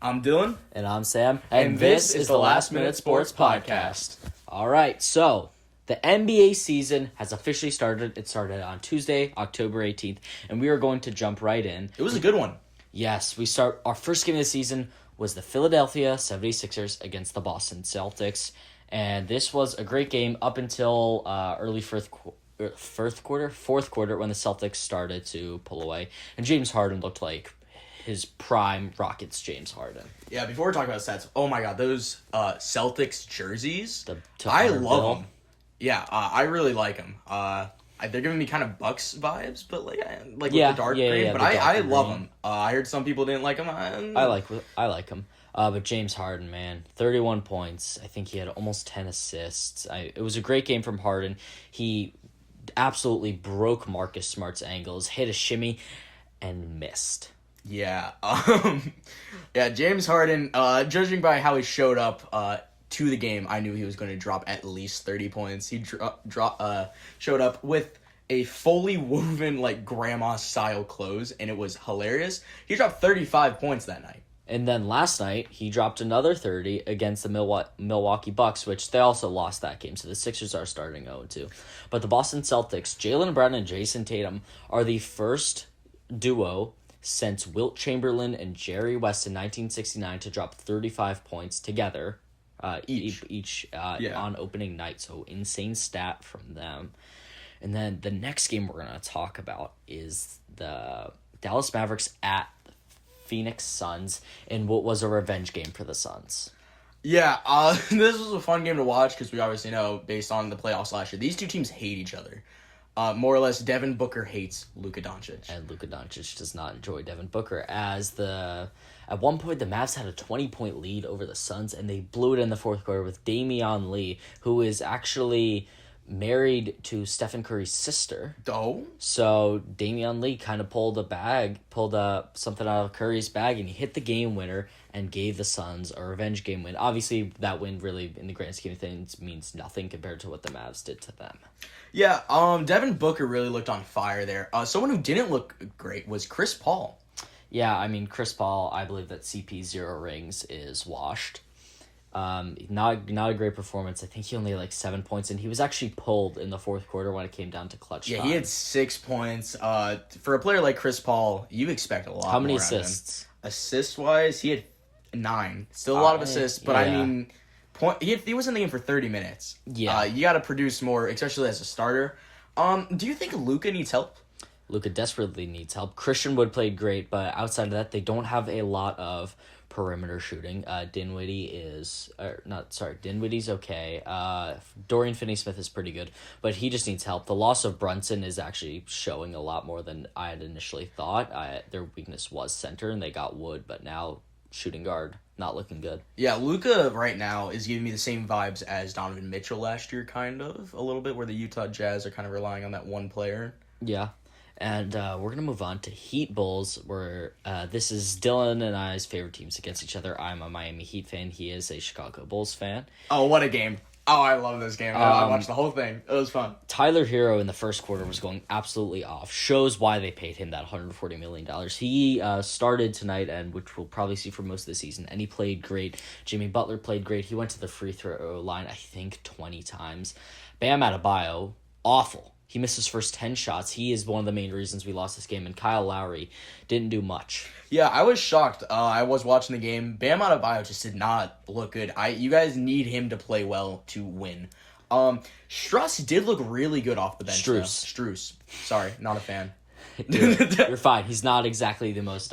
I'm Dylan. And I'm Sam. And this is the Last Minute Sports Podcast. All right, so the NBA season has officially started. It started on Tuesday, October 18th, and we are going to jump right in. It was a good one. Yes, our first game of the season was the Philadelphia 76ers against the Boston Celtics, and this was a great game up until early fourth quarter when the Celtics started to pull away, and James Harden looked like his prime Rockets James Harden. Yeah, before we talk about stats, oh my god, those Celtics jerseys, To I honor love Bill. them. Yeah, I really like them. They're giving me kind of Bucks vibes, but with the dark green. But I love them. I heard some people didn't like them. I like him. But James Harden, man, 31 points. I think he had almost 10 assists. It was a great game from Harden. He absolutely broke Marcus Smart's angles, hit a shimmy, and missed. Yeah, James Harden, judging by how he showed up to the game, I knew he was going to drop at least 30 points. He showed up with a fully woven, grandma-style clothes, and it was hilarious. He dropped 35 points that night. And then last night, he dropped another 30 against the Milwaukee Bucks, which they also lost that game, so the Sixers are starting 0-2. But the Boston Celtics, Jaylen Brown and Jason Tatum, are the first duo since Wilt Chamberlain and Jerry West in 1969 to drop 35 points together each on opening night. So insane stat from them. And then the next game we're going to talk about is the Dallas Mavericks at the Phoenix Suns in what was a revenge game for the Suns. Yeah, this was a fun game to watch because we obviously know, based on the playoffs last year, these two teams hate each other. More or less, Devin Booker hates Luka Doncic. And Luka Doncic does not enjoy Devin Booker, at one point the Mavs had a 20-point lead over the Suns, and they blew it in the fourth quarter with Damian Lee, who is actually married to Stephen Curry's sister. Oh? So Damian Lee kind of pulled something out of Curry's bag, and he hit the game winner and gave the Suns a revenge game win. Obviously, that win really, in the grand scheme of things, means nothing compared to what the Mavs did to them. Yeah, Devin Booker really looked on fire there. Someone who didn't look great was Chris Paul. Yeah, I mean, Chris Paul, I believe that CP's 0 rings is washed. Not a great performance. I think he only had 7 points, and he was actually pulled in the fourth quarter when it came down to clutch time. He had 6 points. For a player like Chris Paul, you expect a lot. How many more assists? Assist-wise, he had 9. Still a lot of assists, but I mean, he was in the game for 30 minutes. Yeah. You got to produce more, especially as a starter. Do you think Luka needs help? Luka desperately needs help. Christian Wood played great, but outside of that, they don't have a lot of perimeter shooting. Dinwiddie's okay. Dorian Finney-Smith is pretty good, but he just needs help. The loss of Brunson is actually showing a lot more than I had initially thought. Their weakness was center, and they got Wood, but now shooting guard, not looking good. Yeah, Luka right now is giving me the same vibes as Donovan Mitchell last year, kind of, a little bit, where the Utah Jazz are kind of relying on that one player. Yeah. And we're going to move on to Heat Bulls, where this is Dylan and I's favorite teams against each other. I'm a Miami Heat fan. He is a Chicago Bulls fan. Oh, what a game. Oh, I love this game. I watched the whole thing. It was fun. Tyler Hero in the first quarter was going absolutely off. Shows why they paid him that $140 million. He started tonight, and which we'll probably see for most of the season, and he played great. Jimmy Butler played great. He went to the free throw line, I think, 20 times. Bam Adebayo, awful. He missed his first 10 shots. He is one of the main reasons we lost this game. And Kyle Lowry didn't do much. Yeah, I was shocked. I was watching the game. Bam Adebayo just did not look good. You guys need him to play well to win. Struss did look really good off the bench. Strus. Sorry, not a fan. Dude, you're fine. He's not exactly the most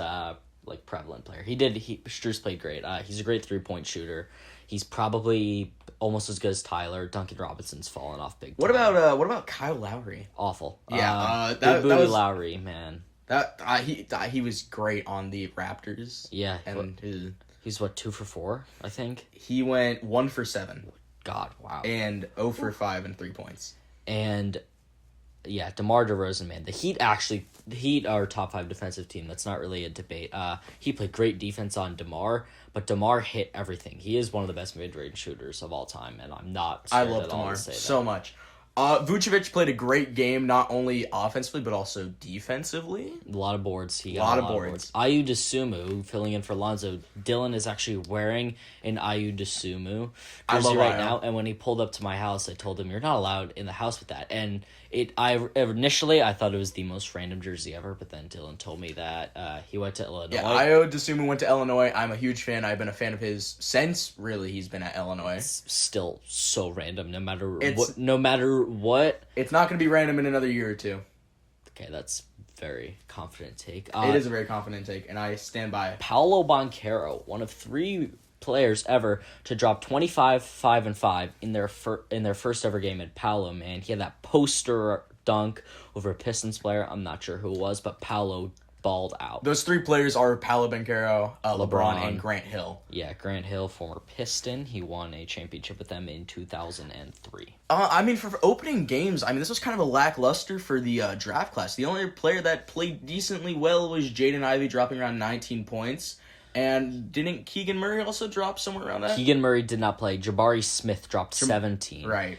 prevalent player. Strus played great. He's a great 3-point shooter. He's probably almost as good as Tyler. Duncan Robinson's fallen off big time. What about Kyle Lowry? Awful. Yeah, that was Lowry, man. He was great on the Raptors. Yeah, and he's 2 for 4, I think. He went 1 for 7. God, wow. And 0 for 5 and 3 points. And yeah, DeMar DeRozan, man. The Heat are a top 5 defensive team. That's not really a debate. He played great defense on DeMar, but DeMar hit everything. He is one of the best mid-range shooters of all time, and I'm not I scared love at all DeMar to say so that. much. Vucevic played a great game, not only offensively, but also defensively. A lot of boards. He got Lot a of lot boards. of boards. Ayu Dosunmu filling in for Lonzo. Dylan is actually wearing an Ayu Dosunmu I jersey love right Ayu. now. And when he pulled up to my house, I told him, "You're not allowed in the house with that." And initially I thought it was the most random jersey ever, but then Dylan told me that he went to Illinois. Yeah, Ayo Dosunmu went to Illinois. I'm a huge fan. I've been a fan of his since really he's been at Illinois. It's still so random. No matter It's- what. No matter what. It's not going to be random in another year or two. Okay, that's very confident take. It is a very confident take, and I stand by it. Paolo Banchero, one of 3 players ever to drop 25, 5, and 5 in their first ever game at Paolo, man. He had that poster dunk over a Pistons player. I'm not sure who it was, but Paolo balled out. Those 3 players are Paolo Banchero, LeBron, LeBron. and Grant Hill. Yeah, Grant Hill, former Piston. He won a championship with them in 2003. I mean, for opening games, I mean, this was kind of a lackluster for the draft class. The only player that played decently well was Jaden Ivey, dropping around 19 points. And didn't Keegan Murray also drop somewhere around that? Keegan Murray did not play. Jabari Smith dropped 17. Right.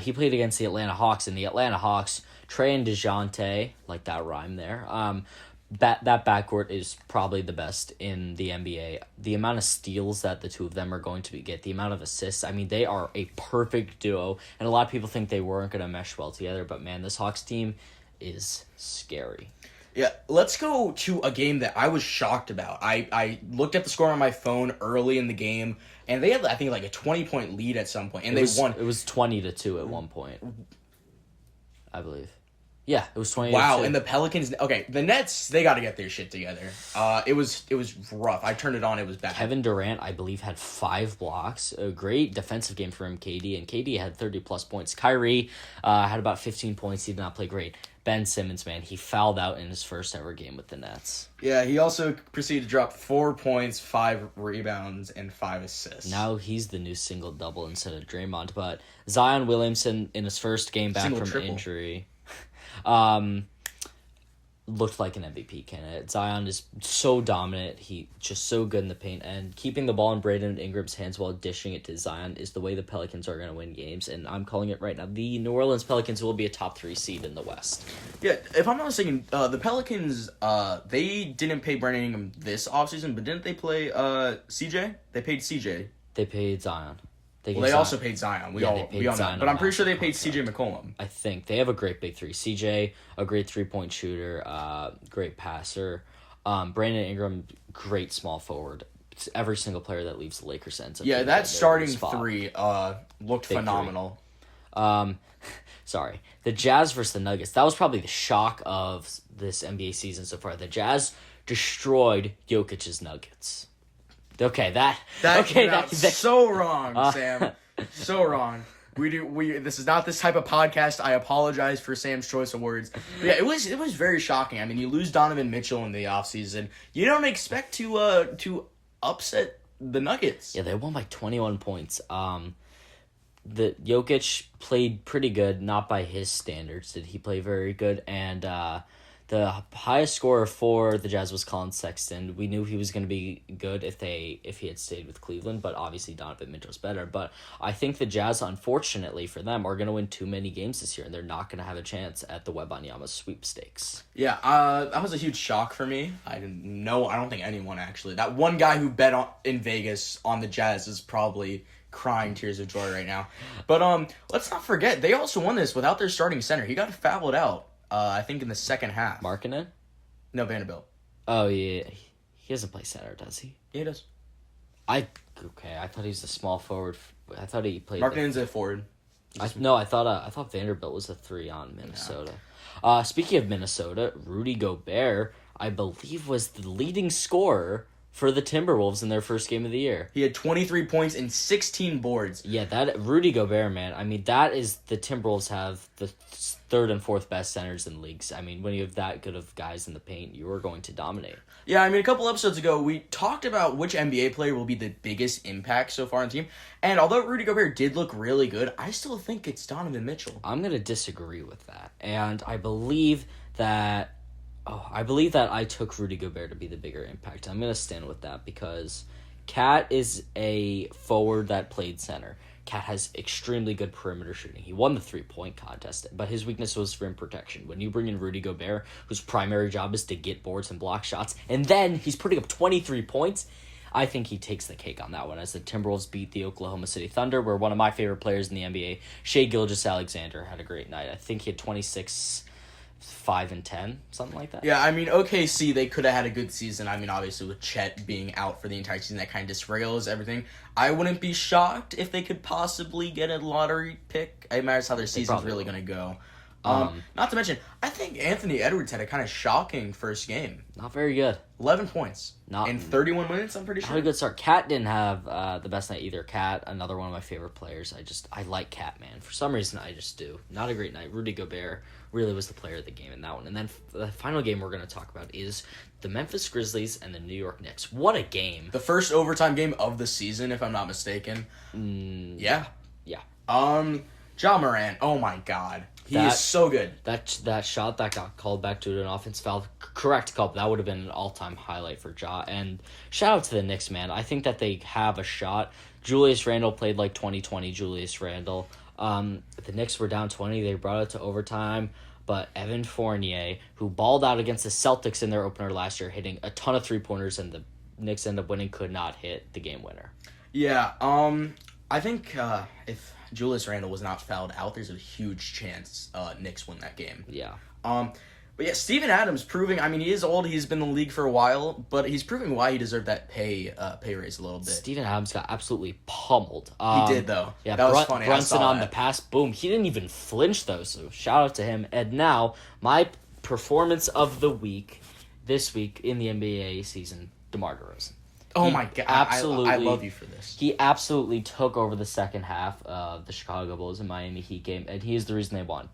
He played against the Atlanta Hawks, and the Atlanta Hawks, Trey and DeJounte, like that rhyme there, that backcourt is probably the best in the NBA. The amount of steals that the two of them are going to get, the amount of assists, I mean, they are a perfect duo, and a lot of people think they weren't going to mesh well together, but man, this Hawks team is scary. Yeah, let's go to a game that I was shocked about. I looked at the score on my phone early in the game, and they had, I think, like a 20-point lead at some point, and they won. It was 20-2 at one point, I believe. Yeah, it was 20-2. Wow, and the Pelicans. Okay, the Nets, they got to get their shit together. It was rough. I turned it on. It was bad. Kevin Durant, I believe, had 5 blocks. A great defensive game for him, KD, and KD had 30-plus points. Kyrie had about 15 points. He did not play great. Ben Simmons, man, he fouled out in his first ever game with the Nets. Yeah, he also proceeded to drop 4 points, 5 rebounds, and 5 assists. Now he's the new single-double instead of Draymond. But Zion Williamson, in his first game back from Single-triple. injury, looked like an MVP candidate. Zion is so dominant. He just so good in the paint. And keeping the ball in Brandon Ingram's hands while dishing it to Zion is the way the Pelicans are going to win games. And I'm calling it right now. The New Orleans Pelicans will be a top 3 seed in the West. Yeah, if I'm not mistaken, the Pelicans, they didn't pay Brandon Ingram this offseason, but didn't they play CJ? They paid CJ. They paid Zion. Well, they also paid Zion. We Yeah, all they paid know. Zion But on I'm pretty sure they that paid CJ McCollum. I think they have a great big 3. CJ, a great 3-point shooter, great passer. Brandon Ingram, great small forward. Every single player that leaves the Lakers ends up. Yeah, being that their starting spot. 3 looked Big phenomenal. Sorry, the Jazz versus the Nuggets. That was probably the shock of this NBA season so far. The Jazz destroyed Jokic's Nuggets. Okay, That's so wrong, Sam. So wrong. This is not this type of podcast. I apologize for Sam's choice of words. But yeah, it was very shocking. I mean, you lose Donovan Mitchell in the offseason. You don't expect to upset the Nuggets. Yeah, they won by 21 points. The Jokic played pretty good, not by his standards. Did he play very good? And the highest scorer for the Jazz was Colin Sexton. We knew he was going to be good if he had stayed with Cleveland, but obviously Donovan Mitchell's better. But I think the Jazz, unfortunately for them, are going to win too many games this year, and they're not going to have a chance at the Wembanyama sweepstakes. Yeah, that was a huge shock for me. I don't think anyone actually. That one guy who bet in Vegas on the Jazz is probably crying tears of joy right now. But let's not forget, they also won this without their starting center. He got fouled out, I think, in the second half. Markkanen? No, Vanderbilt. Oh, yeah. He doesn't play center, does he? Yeah, he does. I thought he was a small forward. I thought he played... Markkanen's a forward. I thought Vanderbilt was a 3 on Minnesota. Speaking of Minnesota, Rudy Gobert, I believe, was the leading scorer for the Timberwolves in their first game of the year. He had 23 points and 16 boards. Yeah, that Rudy Gobert, man. I mean, that is the Timberwolves have the third and fourth best centers in leagues. I mean, when you have that good of guys in the paint, you are going to dominate. Yeah, I mean, a couple episodes ago, we talked about which NBA player will be the biggest impact so far on the team. And although Rudy Gobert did look really good, I still think it's Donovan Mitchell. I'm going to disagree with that. And I believe that I took Rudy Gobert to be the bigger impact. I'm going to stand with that because Cat is a forward that played center. Cat has extremely good perimeter shooting. He won the 3-point contest, but his weakness was rim protection. When you bring in Rudy Gobert, whose primary job is to get boards and block shots, and then he's putting up 23 points, I think he takes the cake on that one as the Timberwolves beat the Oklahoma City Thunder, where one of my favorite players in the NBA, Shai Gilgeous-Alexander, had a great night. I think he had 26, 5, and 10, something like that. Yeah, I mean, OKC, they could have had a good season. I mean, obviously, with Chet being out for the entire season, that kind of derails everything. I wouldn't be shocked if they could possibly get a lottery pick. It matters how their season's really going to go. Not to mention, I think Anthony Edwards had a kind of shocking first game. Not very good. 11 points. In 31 minutes, I'm pretty sure. Not a good start. Cat didn't have the best night either. Cat, another one of my favorite players. I like Cat, man. For some reason, I just do. Not a great night. Rudy Gobert really was the player of the game in that one. And then the final game we're going to talk about is the Memphis Grizzlies and the New York Knicks. What a game. The first overtime game of the season, if I'm not mistaken. Yeah. Yeah. Ja Morant, oh my god. He is so good. That shot that got called back to an offense foul, correct call, that would have been an all-time highlight for Ja. And shout out to the Knicks, man. I think that they have a shot. Julius Randle played like 2020 Julius Randle. The Knicks were down 20. They brought it to overtime. But Evan Fournier, who balled out against the Celtics in their opener last year, hitting a ton of three-pointers, and the Knicks end up winning, could not hit the game winner. Yeah, I think if Julius Randle was not fouled out, there's a huge chance Knicks win that game. Yeah. But yeah, Steven Adams proving, I mean, he is old, he's been in the league for a while, but he's proving why he deserved that pay raise a little bit. Steven Adams got absolutely pummeled. He did, though. Yeah, that was funny. Brunson on the pass, boom. He didn't even flinch, though, so shout out to him. And now, my performance of the week, this week in the NBA season, DeMar DeRozan. Oh my god, absolutely! I love you for this. He absolutely took over the second half of the Chicago Bulls and Miami Heat game, and he is the reason they won.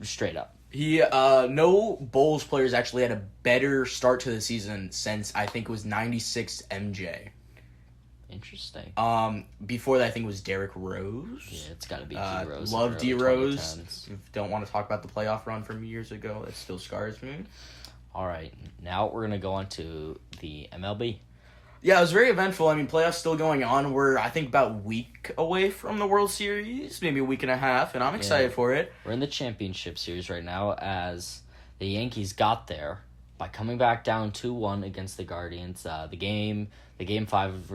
Straight up. No Bulls players actually had a better start to the season since I think it was 96 MJ. Interesting. Before that I think it was Derrick Rose. Yeah, it's got to be D Rose. Love D Rose. Don't want to talk about the playoff run from years ago. That still scars me. All right, now we're gonna go on to the MLB. Yeah, it was very eventful. I mean, playoffs still going on. We're, I think, about a week away from the World Series, maybe a week and a half, and I'm excited for it. We're in the championship series right now as the Yankees got there by coming back down 2-1 against the Guardians. The game 5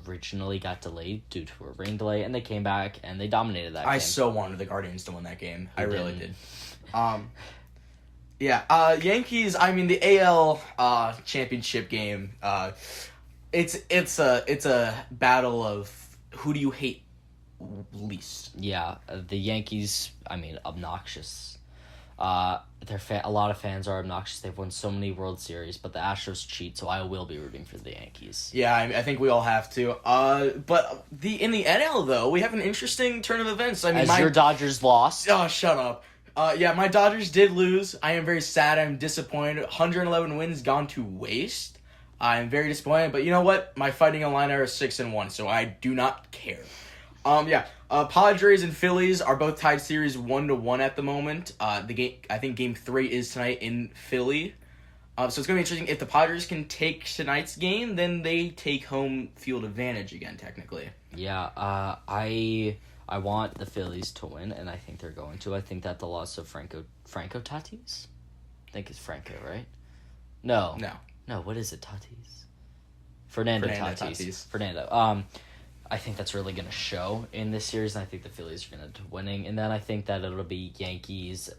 originally got delayed due to a rain delay, and they came back and they dominated that game. I so wanted the Guardians to win that game. I really did. Yeah, Yankees. I mean, the AL championship game. It's a battle of who do you hate least. Yeah, the Yankees. I mean, obnoxious. A lot of fans are obnoxious. They've won so many World Series, but the Astros cheat, so I will be rooting for the Yankees. Yeah, I think we all have to. But in the NL though, we have an interesting turn of events. I mean, your Dodgers lost. Oh, shut up. Yeah, my Dodgers did lose. I am very sad. I'm disappointed. 111 wins gone to waste. I'm very disappointed. But you know what? My Fighting Illini are 6-1, so I do not care. Padres and Phillies are both tied series 1-1 at the moment. The game, I think Game 3 is tonight in Philly. So it's gonna be interesting. If the Padres can take tonight's game, then they take home field advantage again, technically. Yeah. I want the Phillies to win, and I think they're going to. I think that the loss of Franco Tatis? I think it's Franco, right? No, what is it, Tatis? Fernando Tatis. Fernando. I think that's really going to show in this series, and I think the Phillies are going to end up winning. And then I think that it'll be Yankees,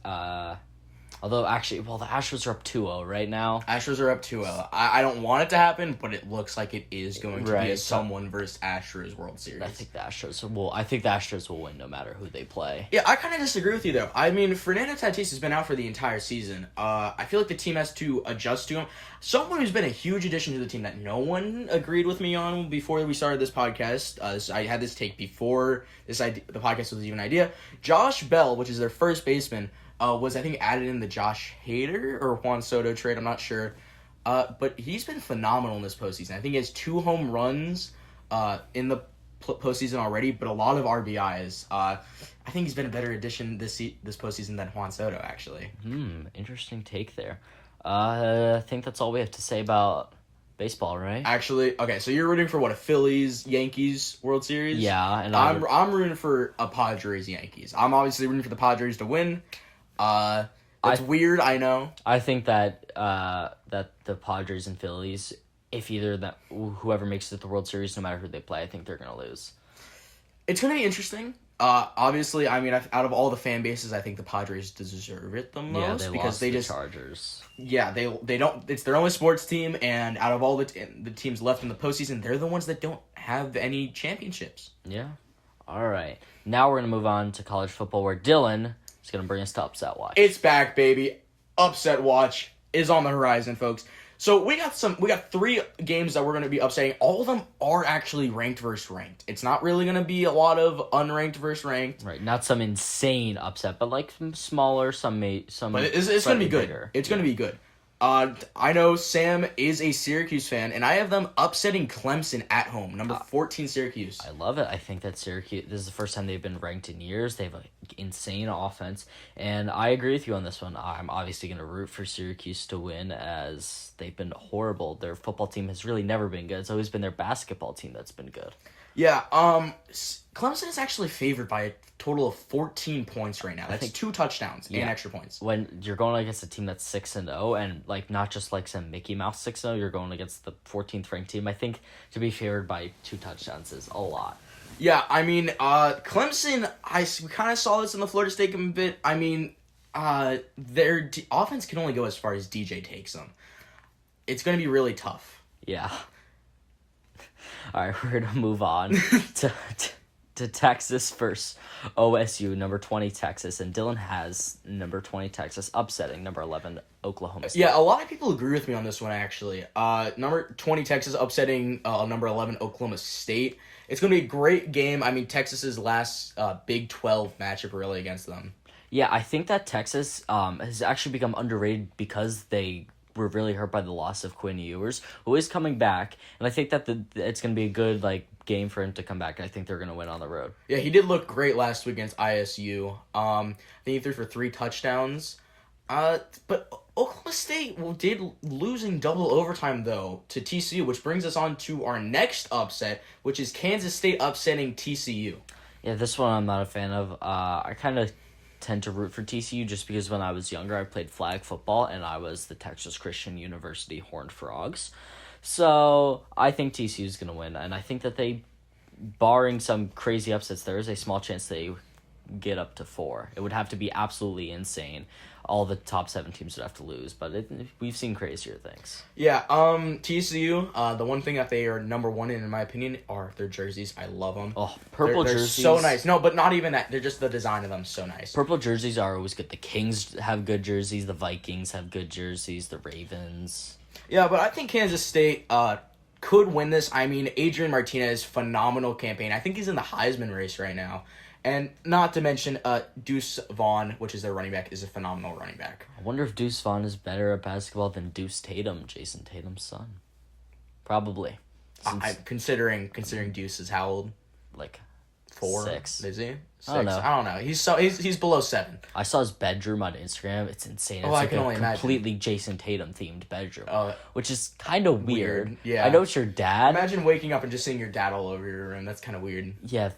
although, actually, the Astros are up 2-0 right now. Astros are up 2-0. I don't want it to happen, but it looks like it is going to be a someone versus Astros World Series. I think the Astros will win no matter who they play. Yeah, I kind of disagree with you, though. I mean, Fernando Tatis has been out for the entire season. I feel like the team has to adjust to him. Someone who's been a huge addition to the team that no one agreed with me on before we started this podcast. I had this take before the podcast was even an idea. Josh Bell, which is their first baseman, was, I think, added in the Josh Hader or Juan Soto trade. I'm not sure. But he's been phenomenal in this postseason. I think he has 2 home runs in the postseason already, but a lot of RBIs. I think he's been a better addition this postseason than Juan Soto, actually. Interesting take there. I think that's all we have to say about Baseball, right? Actually, okay, so you're rooting for what, a Phillies Yankees World Series? Yeah, and I'm rooting for a Padres Yankees. I'm obviously rooting for the Padres to win. It's weird, I know. I think that that the Padres and Phillies, if either that whoever makes it to the World Series, no matter who they play, I think they're gonna lose. It's gonna be interesting. Obviously, I mean, out of all the fan bases, I think the Padres deserve it the most Yeah, they because lost they the just Chargers. yeah they don't. It's their only sports team, and out of all the teams left in the postseason, they're the ones that don't have any championships. Yeah. All right. Now we're gonna move on to college football, where Dylan is gonna bring us to upset watch. It's back, baby. Upset watch is on the horizon, folks. So we got 3 games that we're going to be upsetting. All of them are actually ranked versus ranked. It's not really going to be a lot of unranked versus ranked. Right, not some insane upset, but like some smaller, some. But it's going to be good. Bigger. It's going to be good. I know Sam is a Syracuse fan, and I have them upsetting Clemson at home, number 14 Syracuse. I love it. I think that Syracuse, this is the first time they've been ranked in years. They have an insane offense, and I agree with you on this one. I'm obviously going to root for Syracuse to win, as they've been horrible. Their football team has really never been good. It's always been their basketball team that's been good. Yeah, Clemson is actually favored by a total of 14 points right now. That's 2 touchdowns and extra points. When you're going against a team that's 6-0, and like not just like some Mickey Mouse 6-0, you're going against the 14th ranked team. I think to be favored by 2 touchdowns is a lot. Yeah, I mean, Clemson, we kind of saw this in the Florida State game a bit. I mean, their offense can only go as far as DJ takes them. It's going to be really tough. Yeah. All right, we're going to move on to Texas versus OSU, number 20 Texas, and Dylan has number 20 Texas upsetting number 11 Oklahoma State. Yeah, a lot of people agree with me on this one, actually. Number 20 Texas upsetting number 11 Oklahoma State. It's going to be a great game. I mean, Texas's last Big 12 matchup really against them. Yeah, I think that Texas has actually become underrated because they were really hurt by the loss of Quinn Ewers, who is coming back, and I think that it's going to be a good game for him to come back. I think they're going to win on the road. Yeah, he did look great last week against ISU. I think he threw for 3 touchdowns. But Oklahoma State did lose in double overtime, though, to TCU, which brings us on to our next upset, which is Kansas State upsetting TCU. Yeah, this one I'm not a fan of. I kind of tend to root for TCU just because when I was younger, I played flag football, and I was the Texas Christian University Horned Frogs. So I think TCU is going to win, and I think that barring some crazy upsets, there is a small chance they get up to 4. It would have to be absolutely insane. All the top 7 teams would have to lose, but we've seen crazier things. Yeah, TCU, the one thing that they are number 1 in my opinion, are their jerseys. I love them. Oh, purple they're jerseys. so nice. No, but not even that. They're just the design of them so nice. Purple jerseys are always good. The Kings have good jerseys. The Vikings have good jerseys. The Ravens. Yeah, but I think Kansas State could win this. I mean, Adrian Martinez, phenomenal campaign. I think he's in the Heisman race right now. And not to mention, Deuce Vaughn, which is their running back, is a phenomenal running back. I wonder if Deuce Vaughn is better at basketball than Deuce Tatum, Jason Tatum's son. Probably. I'm considering Deuce is how old? 4? 6. Is he? 6? I don't know. He's below 7. I saw his bedroom on Instagram. It's insane. It's I can only imagine. Completely Jason Tatum themed bedroom, which is kind of weird. Yeah. I know it's your dad. Imagine waking up and just seeing your dad all over your room. That's kind of weird. Yeah.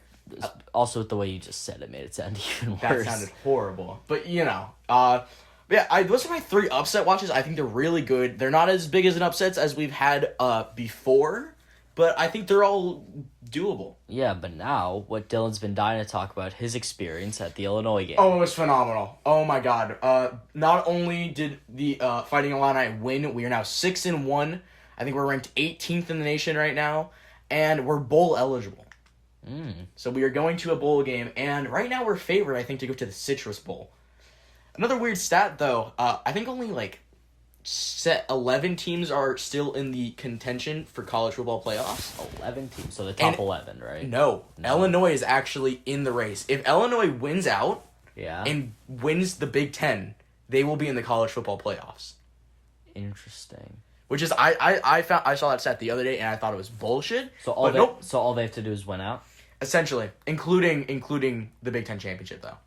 Also, with the way you just said it, made it sound even worse. That sounded horrible. But, those are my 3 upset watches. I think they're really good. They're not as big as an upsets as we've had before, but I think they're all doable. Yeah, but now, what Dylan's been dying to talk about, his experience at the Illinois game. Oh, it was phenomenal. Oh, my God. Not only did the Fighting Illini win, we are now 6-1. I think we're ranked 18th in the nation right now, and we're bowl eligible. So we are going to a bowl game, and right now we're favored, I think, to go to the Citrus Bowl. Another weird stat, though, I think only 11 teams are still in the contention for college football playoffs. 11 teams, so the top 11, right? No, Illinois is actually in the race. If Illinois wins out and wins the Big Ten, they will be in the college football playoffs. Interesting. Which is, I saw that stat the other day, and I thought it was bullshit. So all they have to do is win out? Essentially, including the Big Ten championship, though.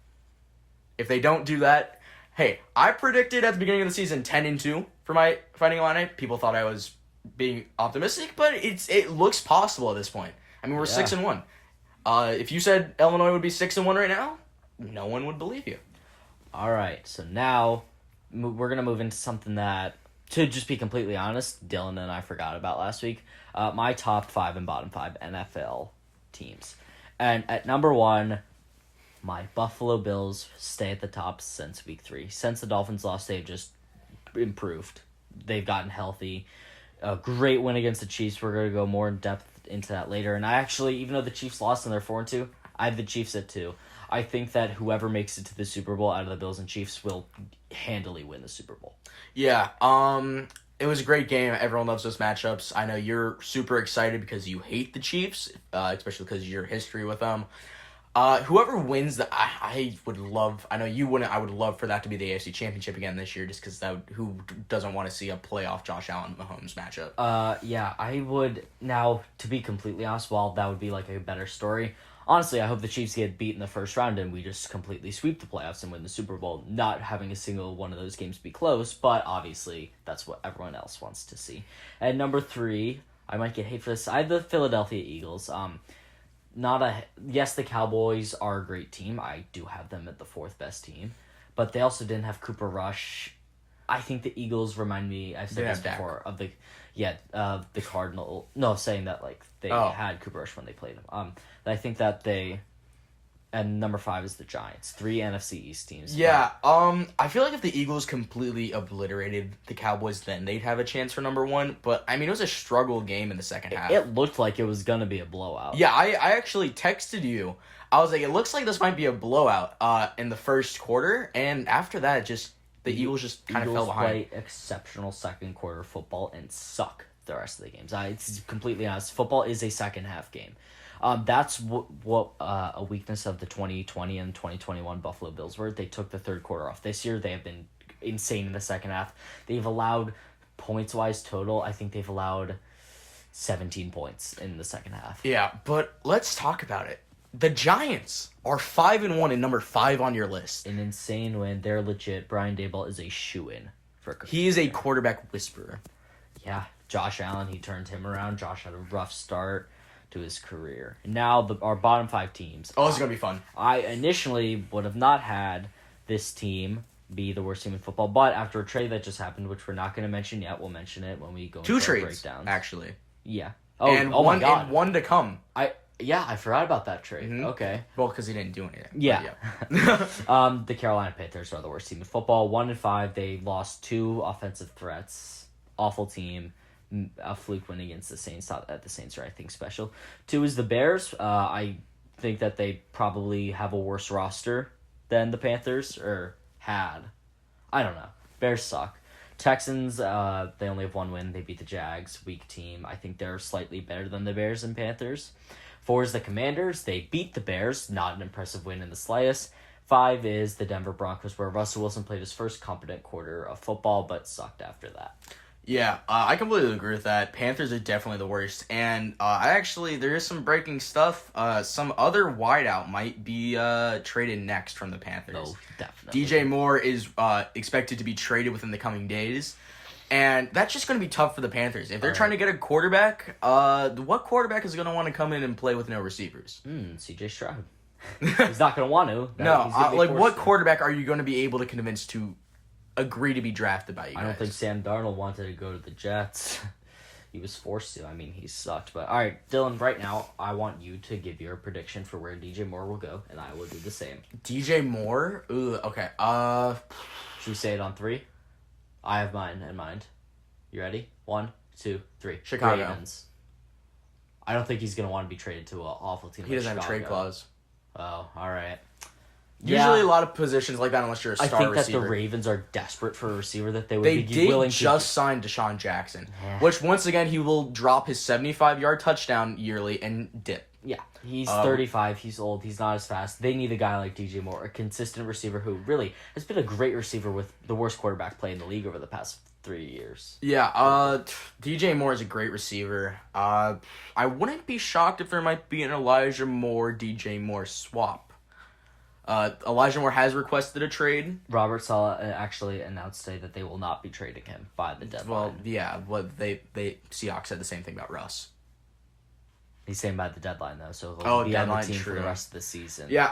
If they don't do that, hey, I predicted at the beginning of the season 10-2 for my Fighting Illini. People thought I was being optimistic, but it looks possible at this point. I mean, we're 6-1. If you said Illinois would be 6-1 right now, no one would believe you. All right, so now we're gonna move into something that, to just be completely honest, Dylan and I forgot about last week. My top 5 and bottom 5 NFL teams, and at number 1, my Buffalo Bills stay at the top since week 3. Since the Dolphins lost, they've just improved. They've gotten healthy. A great win against the Chiefs. We're going to go more in depth into that later. And I actually, even though the Chiefs lost and they're 4-2, I have the Chiefs at 2. I think that whoever makes it to the Super Bowl out of the Bills and Chiefs will handily win the Super Bowl. Yeah, it was a great game. Everyone loves those matchups. I know you're super excited because you hate the Chiefs, especially because of your history with them. Whoever wins, I would love. I know you wouldn't. I would love for that to be the AFC Championship again this year, just because who doesn't want to see a playoff Josh Allen Mahomes matchup? Yeah, I would. Now, to be completely honest, while that would be like a better story, honestly, I hope the Chiefs get beat in the first round and we just completely sweep the playoffs and win the Super Bowl, not having a single one of those games be close. But obviously, that's what everyone else wants to see. At number 3, I might get hate for this. I have the Philadelphia Eagles. Yes, the Cowboys are a great team. I do have them at the 4th best team, but they also didn't have Cooper Rush. I think the Eagles remind me, I've said this before, of the Cardinal. No, saying that like they had Cooper Rush when they played him. I think that and number 5 is the Giants. 3 NFC East teams. Yeah, I feel like if the Eagles completely obliterated the Cowboys, then they'd have a chance for number 1. But, I mean, it was a struggle game in the second half. It looked like it was going to be a blowout. Yeah, I actually texted you. I was like, it looks like this might be a blowout in the first quarter. And after that, the Eagles just kind of fell behind. Eagles play exceptional second quarter football and suck the rest of the games. It's completely honest. Football is a second half game. That's what a weakness of the 2020 and 2021 Buffalo Bills were. They took the third quarter off. This year, they have been insane in the second half. They've allowed, points-wise total, I think they've allowed 17 points in the second half. Yeah, but let's talk about it. The Giants are 5-1 and number 5 on your list. An insane win. They're legit. Brian Daboll is a shoo-in for. He is a quarterback whisperer. Yeah, Josh Allen, he turned him around. Josh had a rough start to his career. Now our bottom 5 teams. Oh, this is going to be fun. I initially would have not had this team be the worst team in football, but after a trade that just happened, which we're not going to mention yet, we'll mention it when we go into 2 our trades, breakdowns. actually. Yeah. And my God. And one to come. I forgot about that trade. Mm-hmm. Okay. Well, because he didn't do anything. Yeah. The Carolina Panthers are the worst team in football. 1-5. They lost 2 offensive threats. Awful team. A fluke win against the Saints. Not that the Saints are anything special. 2 is the Bears. I think that they probably have a worse roster than the Panthers, or had. I don't know. Bears suck. Texans, they only have 1 win. They beat the Jags. Weak team. I think they're slightly better than the Bears and Panthers. 4 is the Commanders. They beat the Bears. Not an impressive win in the slightest. 5 is the Denver Broncos, where Russell Wilson played his first competent quarter of football, but sucked after that. Yeah, I completely agree with that. Panthers are definitely the worst. And there is some breaking stuff. Some other wideout might be traded next from the Panthers. Oh, definitely. DJ Moore is expected to be traded within the coming days. And that's just going to be tough for the Panthers. If they're trying to get a quarterback, what quarterback is going to want to come in and play with no receivers? CJ Stroud. He's not going to want to. What quarterback are you going to be able to convince to agree to be drafted by you guys? I don't think Sam Darnold wanted to go to the Jets. He was forced to. I mean, he sucked. But, all right, Dylan, right now, I want you to give your prediction for where DJ Moore will go, and I will do the same. DJ Moore? Ooh, okay. Should we say it on 3? I have mine in mind. You ready? 1, 2, 3. Chicago. Ravens. I don't think he's going to want to be traded to an awful team He doesn't have a trade clause. Oh, all right. Usually a lot of positions like that, unless you're a star receiver. I think that the Ravens are desperate for a receiver that they would be willing to... They just sign Deshaun Jackson, which, once again, he will drop his 75-yard touchdown yearly and dip. Yeah, he's 35, he's old, he's not as fast. They need a guy like DJ Moore, a consistent receiver who really has been a great receiver with the worst quarterback play in the league over the past 3 years. Yeah, DJ Moore is a great receiver. I wouldn't be shocked if there might be an Elijah Moore, DJ Moore swap. Elijah Moore has requested a trade. Robert Saleh actually announced today that they will not be trading him by the deadline. Well, yeah, they Seahawks said the same thing about Russ. He's saying by the deadline, though, so he'll be on the team for the rest of the season. Yeah,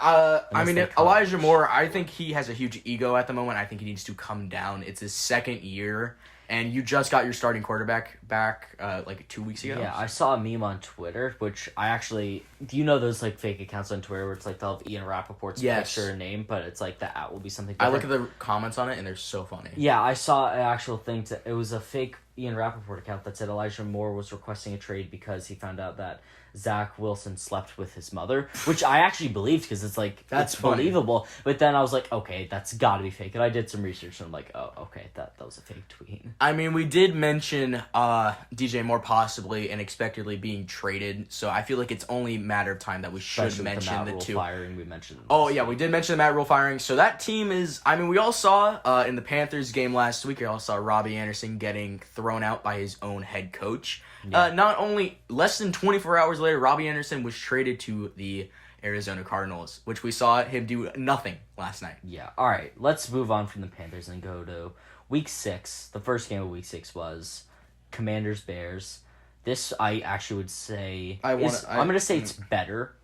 I mean, they cut Elijah him. Moore, I think he has a huge ego at the moment. I think he needs to come down. It's his second year, and you just got your starting quarterback back like 2 weeks ago. Yeah, I saw a meme on Twitter, which I actually... Do you know those like fake accounts on Twitter where it's like they'll have Ian Rappaport's picture and name, but it's like the @ will be something different? I look at the comments on it, and they're so funny. Yeah, I saw an actual thing. It was a fake Ian Rappaport account that said Elijah Moore was requesting a trade because he found out that Zach Wilson slept with his mother, which I actually believed because it's like, That's it's funny. believable. But then I was like, okay, that's got to be fake. And I did some research and I'm like, oh, okay, that was a fake tweet. I mean, we did mention DJ Moore possibly and expectedly being traded, so I feel like it's only a matter of time that we should Especially with mention Matt the Rule two. firing we mentioned. Oh, yeah, we did mention the Matt Rule firing. So that team is... I mean, we all saw in the Panthers game last week, we all saw Robbie Anderson getting thrown out by his own head coach. Yeah. Not only... Less than 24 hours later, Robbie Anderson was traded to the Arizona Cardinals, which we saw him do nothing last night. Yeah, all right, let's move on from the Panthers and go to Week 6. The first game of Week 6 was Commanders-Bears. This, I actually would say... I'm going to say it's better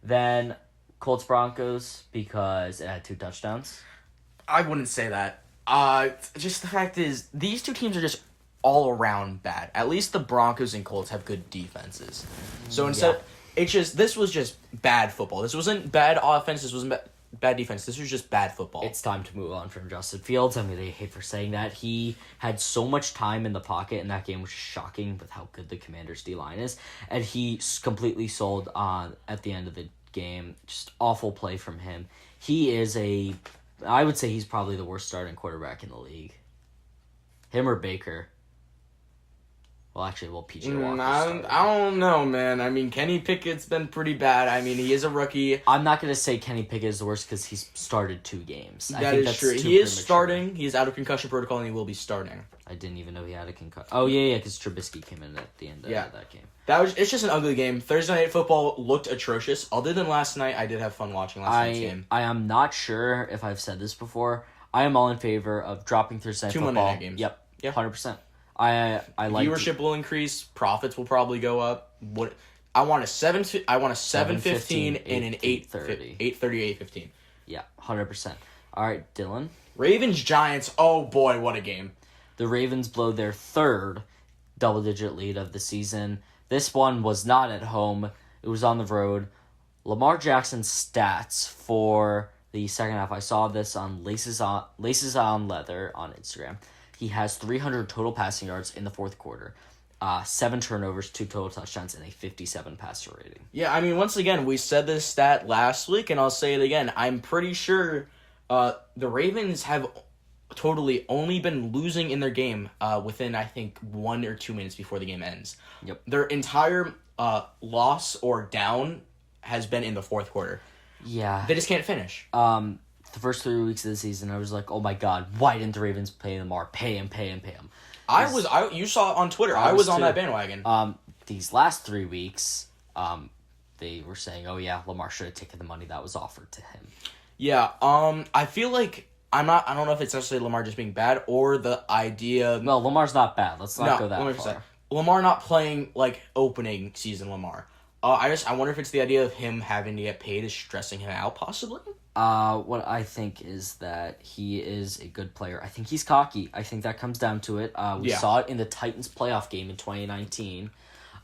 than Colts-Broncos because it had 2 touchdowns. I wouldn't say that. Just the fact is, these two teams are just all around bad. At least the Broncos and Colts have good defenses. So instead, this was just bad football. This wasn't bad offense. This wasn't bad defense. This was just bad football. It's time to move on from Justin Fields. I mean, I hate for saying that. He had so much time in the pocket in that game, which is shocking with how good the Commanders' D-line is. And he completely sold on at the end of the game. Just awful play from him. I would say he's probably the worst starting quarterback in the league. Him or Baker. Well, actually, PJ Walker. I don't know, man. I mean, Kenny Pickett's been pretty bad. I mean, he is a rookie. I'm not going to say Kenny Pickett is the worst because he's started 2 games. I think That's true. He is starting. He is out of concussion protocol, and he will be starting. I didn't even know he had a concussion. Oh, yeah, because Trubisky came in at the end of that game. It's just an ugly game. Thursday Night Football looked atrocious. Other than last night, I did have fun watching last night's game. I am not sure if I've said this before. I am all in favor of dropping Thursday Night Football. 2 Monday night games. Yep, Yeah. 100%. I like viewership will increase. Profits will probably go up. I want a 7:15 and an 8:30. 8:15. Yeah, 100%. All right, Dylan. Ravens Giants. Oh boy, what a game! The Ravens blow their 3rd double-digit lead of the season. This one was not at home. It was on the road. Lamar Jackson's stats for the second half. I saw this on Laces on Leather on Instagram. He has 300 total passing yards in the 4th quarter, 7 turnovers, 2 total touchdowns, and a 57 passer rating. Yeah, I mean, once again, we said this stat last week, and I'll say it again. I'm pretty sure the Ravens have totally only been losing in their game within, I think, 1 or 2 minutes before the game ends. Yep. Their entire loss or down has been in the 4th quarter. Yeah. They just can't finish. The first 3 weeks of the season, I was like, oh my god, why didn't the Ravens pay Lamar? Pay him. You saw on Twitter, I was on that bandwagon. These last 3 weeks, they were saying, oh yeah, Lamar should have taken the money that was offered to him. Yeah, I feel like I don't know if it's necessarily Lamar just being bad or the idea. No, Lamar's not bad. Let's not go that far. Lamar not playing like opening season Lamar. I wonder if it's the idea of him having to get paid is stressing him out, possibly. What I think is that he is a good player. I think he's cocky. I think that comes down to it. We saw it in the Titans playoff game in 2019.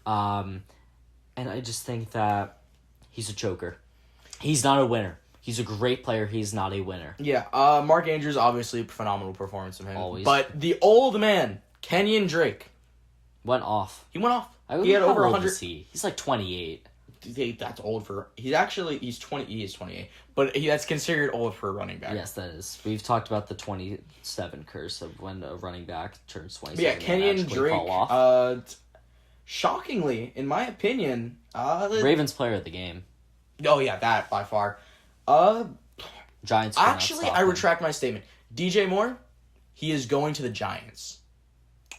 And I just think that he's a choker. He's not a winner. He's a great player. He's not a winner. Yeah, Mark Andrews, obviously, phenomenal performance from him. Always. But the old man, Kenyon Drake. Went off. He went off. He had over 100. He's like 28. That's old for... He's 20. He is 28. But that's considered old for a running back. Yes, that is. We've talked about the 27 curse of when a running back turns 27. But yeah, Kenyon Drake, shockingly, in my opinion... Ravens player of the game. Oh, yeah, that by far. Giants. Actually, I retract my statement. DJ Moore, he is going to the Giants.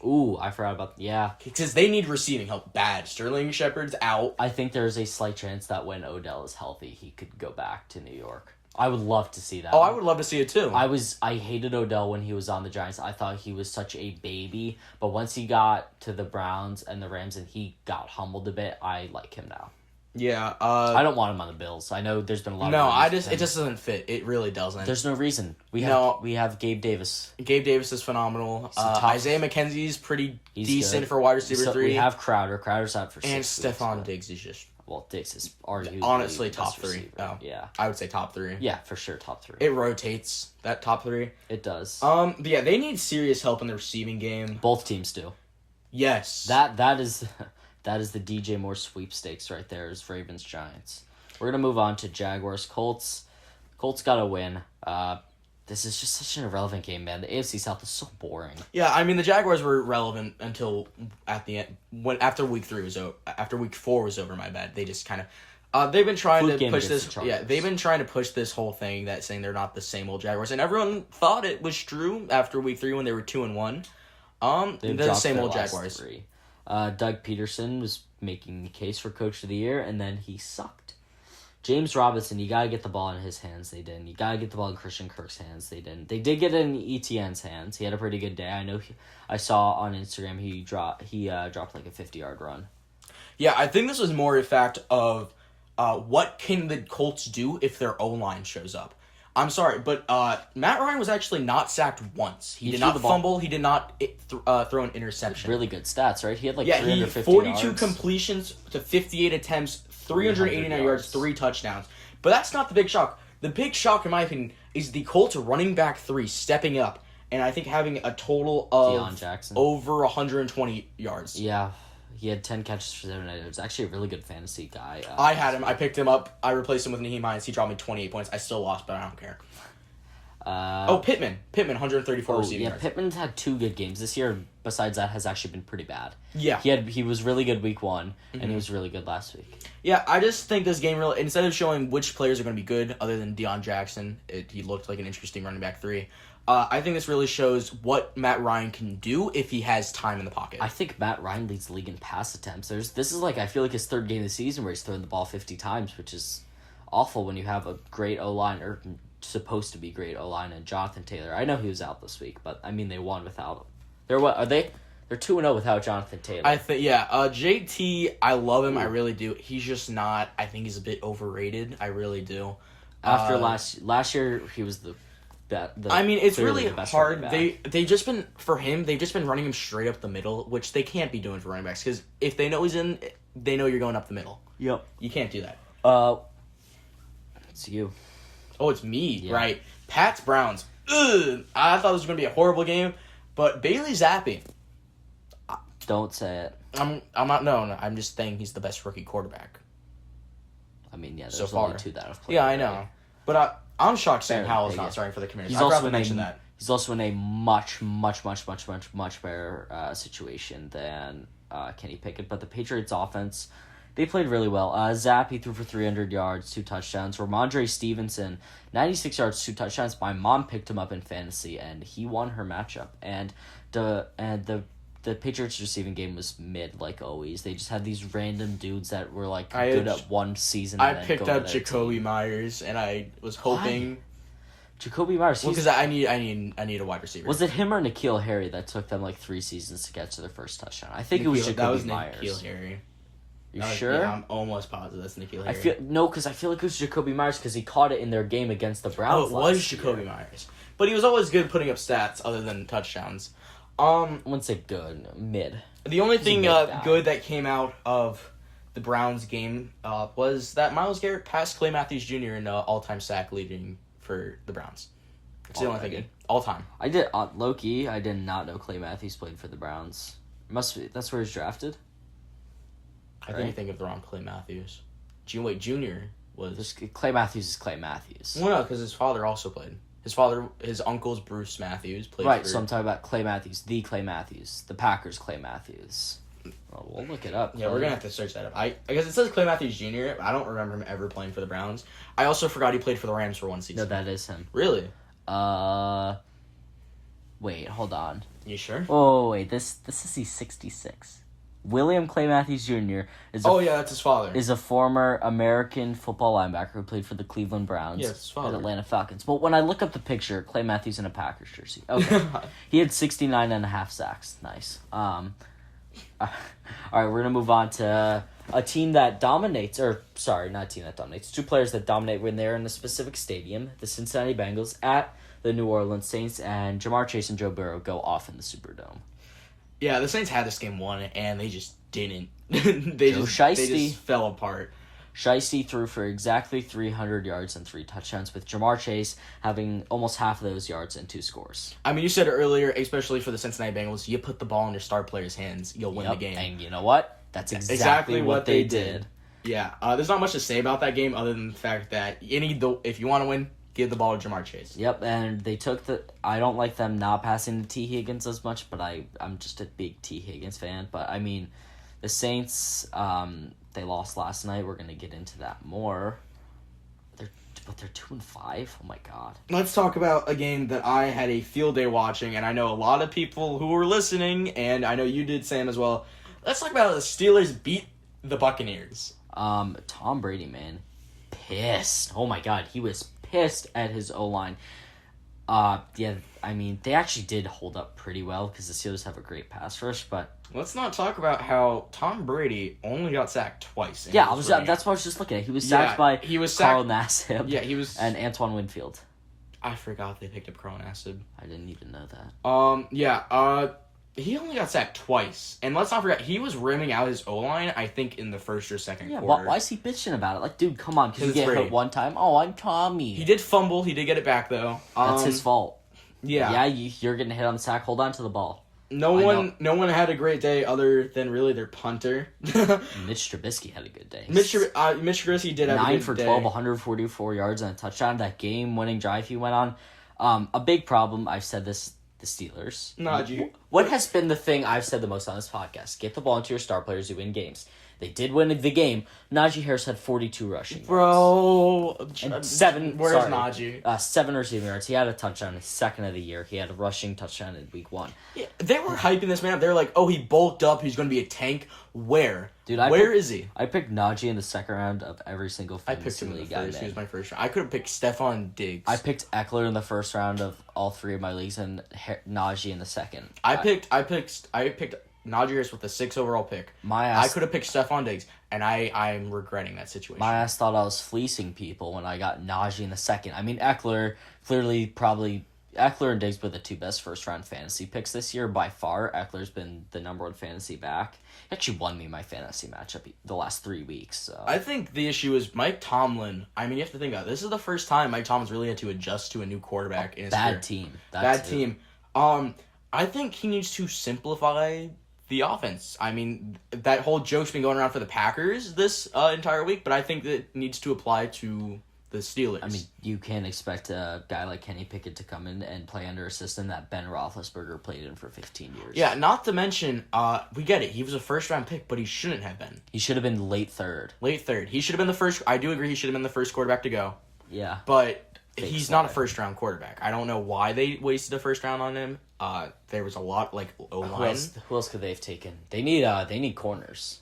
Ooh, I forgot about... Yeah. Because they need receiving help bad. Sterling Shepard's out. I think there's a slight chance that when Odell is healthy, he could go back to New York. I would love to see that. Oh, I would love to see it too. I hated Odell when he was on the Giants. I thought he was such a baby, but once he got to the Browns and the Rams and he got humbled a bit, I like him now. Yeah. I don't want him on the Bills. I know there's been a lot. No, of it just doesn't fit. It really doesn't. There's no reason. We have Gabe Davis. Gabe Davis is phenomenal. Isaiah McKenzie's pretty decent good. for wide receiver 3. We have Crowder. Crowder's out for 6 and weeks, Stephon Diggs is just Diggs is arguably honestly the top best 3. receiver. Oh, Yeah. I would say top 3. Yeah, for sure, top 3. It rotates that top 3. It does. But yeah, they need serious help in the receiving game. Both teams do. Yes. That is the DJ Moore sweepstakes right there. Is Ravens Giants. We're gonna move on to Jaguars Colts. Colts got a win. This is just such an irrelevant game, man. The AFC South is so boring. Yeah, I mean the Jaguars were relevant until at the end after week 3 was over. After week 4 was over, my bad. They just kind of they've been trying Fluke to game push against this. the Yeah, Chargers. they've been trying to push this whole thing that saying they're not the same old Jaguars, and everyone thought it was true after week 3 when they were 2-1. They're the dropped same their old last Jaguars. 3. Doug Peterson was making the case for Coach of the Year, and then he sucked. James Robinson, you gotta get the ball in his hands. They didn't. You gotta get the ball in Christian Kirk's hands. They didn't. They did get it in ETN's hands. He had a pretty good day. I know. I saw on Instagram he dropped like a 50-yard run. Yeah, I think this was more a fact of what can the Colts do if their O-line shows up. I'm sorry, but Matt Ryan was actually not sacked once. He did threw not the ball. fumble. He did not throw an interception. Really good stats, right? He had like Yeah, 350 42 yards. completions to 58 attempts, 389 yards, yards. 3 touchdowns. But that's not the big shock. The big shock, in my opinion, is the Colts running back 3 stepping up and I think having a total Deion of Jackson. over 120 yards. Yeah, he had 10 catches for 7 yards. Actually, a really good fantasy guy. I had him. I picked him up. I replaced him with Naheem Hines. He dropped me 28 points. I still lost, but I don't care. Pittman. 134 receiving yards. Pittman's had 2 good games this year. Besides that, has actually been pretty bad. Yeah. He was really good week 1, and he was really good last week. Yeah, I just think this game really, instead of showing which players are going to be good, other than Deion Jackson, he looked like an interesting running back 3. I think this really shows what Matt Ryan can do if he has time in the pocket. I think Matt Ryan leads the league in pass attempts. This is like, I feel like his 3rd game of the season where he's throwing the ball 50 times, which is awful when you have a great O-line, or supposed to be great O-line, and Jonathan Taylor. I know he was out this week, but I mean they won without him. They're 2-0 without Jonathan Taylor. I think JT, I love him, I really do. He's just not. I think he's a bit overrated. I really do. After last year, he was I mean, it's clearly really the best hard. running back. They've just been running him straight up the middle, which they can't be doing for running backs because if they know he's in, they know you're going up the middle. Yep. You can't do that. It's you. Oh, it's me, right? Pats Browns. Ugh, I thought this was gonna be a horrible game, but Bailey Zappi. Don't say it. I'm not. No. I'm just saying he's the best rookie quarterback. I mean, yeah, there's So far. only 2 that have played. Yeah, I know. But I'm shocked Sam Fair, Howell's yeah. not starting for the Commanders. He's I also forgot to mention that. He's also in a much better situation than Kenny Pickett. But the Patriots offense, they played really well. Zappi threw for 300 yards, 2 touchdowns. Ramondre Stevenson, 96 yards, 2 touchdowns. My mom picked him up in fantasy, and he won her matchup. And the Patriots receiving game was mid, like always. They just had these random dudes that were like good at one season. I and then picked go up to their Jacoby team. Myers, and I was hoping. Jacoby Myers. Well, because I need a wide receiver. Was it him or N'Keal Harry that took them like 3 seasons to get to their first touchdown? I think it was Jacoby Myers. N'Keal Harry. You sure? Yeah, I'm almost positive that's N'Keal Harry. Because I feel like it was Jacoby Myers because he caught it in their game against the Browns. Oh, it was last Jacoby year. Myers, but he was always good putting up stats other than touchdowns. I wouldn't say good, mid. The only thing mid guy. good that came out of the Browns game was that Myles Garrett passed Clay Matthews Jr. in all-time sack leading for the Browns. It's the only thing good. All time. I did Loki. I did not know Clay Matthews played for the Browns. Must be that's where he's drafted. I think you think of the wrong Clay Matthews. Junior was. Clay Matthews is Clay Matthews. Well, no, because his father also played. His uncle's Bruce Matthews played. Right, for... so I'm talking about Clay Matthews, the Clay Matthews, the Packers Clay Matthews. Well, we'll look it up. Yeah, we're gonna have to search that up. I guess it says Clay Matthews Jr. I don't remember him ever playing for the Browns. I also forgot he played for the Rams for 1 season. No, that is him. Really? Wait, hold on. You sure? Oh, wait, this is he's 66. William Clay Matthews Jr. That's his father. is a former American football linebacker who played for the Cleveland Browns Yeah, it's his father. and Atlanta Falcons. But when I look up the picture, Clay Matthews in a Packers jersey. Okay. He had 69.5 sacks. Nice. All right, we're going to move on to a team that dominates, or sorry, not a team that dominates, two players that dominate when they're in a specific stadium, the Cincinnati Bengals at the New Orleans Saints, and Jamar Chase and Joe Burrow go off in the Superdome. Yeah, the Saints had this game won, and they just didn't. Joe Shiesty. They just fell apart. Shiesty threw for exactly 300 yards and 3 touchdowns, with Jamar Chase having almost half of those yards and 2 scores. I mean, you said earlier, especially for the Cincinnati Bengals, you put the ball in your star players' hands, you'll win the game. And you know what? That's exactly what they did. Yeah, there's not much to say about that game other than the fact that if you want to win, give the ball to Jamar Chase. Yep, and they took I don't like them not passing to T. Higgins as much, but I'm just a big T. Higgins fan. But, I mean, the Saints, they lost last night. We're going to get into that more. But they're 2-5? Oh, my God. Let's talk about a game that I had a field day watching, and I know a lot of people who were listening, and I know you did, Sam, as well. Let's talk about how the Steelers beat the Buccaneers. Tom Brady, man, pissed. Oh, my God, he was pissed at his O-line. Yeah, I mean, they actually did hold up pretty well because the Steelers have a great pass rush, but... Let's not talk about how Tom Brady only got sacked twice. Yeah, that's what I was just looking at. He was sacked by Carl Nassib. Yeah, he was... And Antoine Winfield. I forgot they picked up Carl Nassib. I didn't even know that. He only got sacked twice. And let's not forget, he was rimming out his O-line, I think, in the first or second quarter. Why is he bitching about it? Like, dude, come on, because you get Brady. hit one time. Oh, I'm Tommy. He did fumble. He did get it back, though. That's his fault. Yeah. Yeah, you're getting hit on the sack. Hold on to the ball. No one had a great day other than really their punter. Mitch Trubisky had a good day. Mitch Trubisky did have a good day. 9 for 12, 144 yards and a touchdown. That game-winning drive he went on. A big problem, I've said this, the Steelers. Najee. What has been the thing I've said the most on this podcast? Get the ball into your star players who win games. They did win the game. Najee Harris had 42 rushing yards. Bro. And 7. Where's sorry, Najee? 7 receiving yards. He had a touchdown his second of the year. He had a rushing touchdown in week 1. Yeah, they were hyping this man up. They were like, oh, he bulked up. He's going to be a tank. Where? Dude, Where is he? I picked Najee in the second round of every single fantasy league. I picked him in the first. I He was my first round. I could have picked Stephon Diggs. I picked Eckler in the first round of all 3 of my leagues and Najee in the second. I picked Najee Harris with the 6th overall pick. I could have picked Stephon Diggs, and I'm regretting that situation. My ass thought I was fleecing people when I got Najee in the second. I mean, Eckler and Diggs were the 2 best first-round fantasy picks this year by far. Eckler's been the number 1 fantasy back. He actually won me my fantasy matchup the last 3 weeks. So. I think the issue is Mike Tomlin. I mean, you have to think about it. This is the first time Mike Tomlin's really had to adjust to a new quarterback in his career. Bad team. I think he needs to simplify the offense. I mean, that whole joke's been going around for the Packers this entire week, but I think that it needs to apply to the Steelers. I mean, you can't expect a guy like Kenny Pickett to come in and play under a system that Ben Roethlisberger played in for 15 years. Yeah, not to mention, we get it. He was a first-round pick, but he shouldn't have been. He should have been late third. He should have been the first. I do agree he should have been the first quarterback to go. Yeah. But he's not a first-round quarterback. I don't know why they wasted a first round on him. There was a lot, like, O-line. Who else could they have taken? They need corners.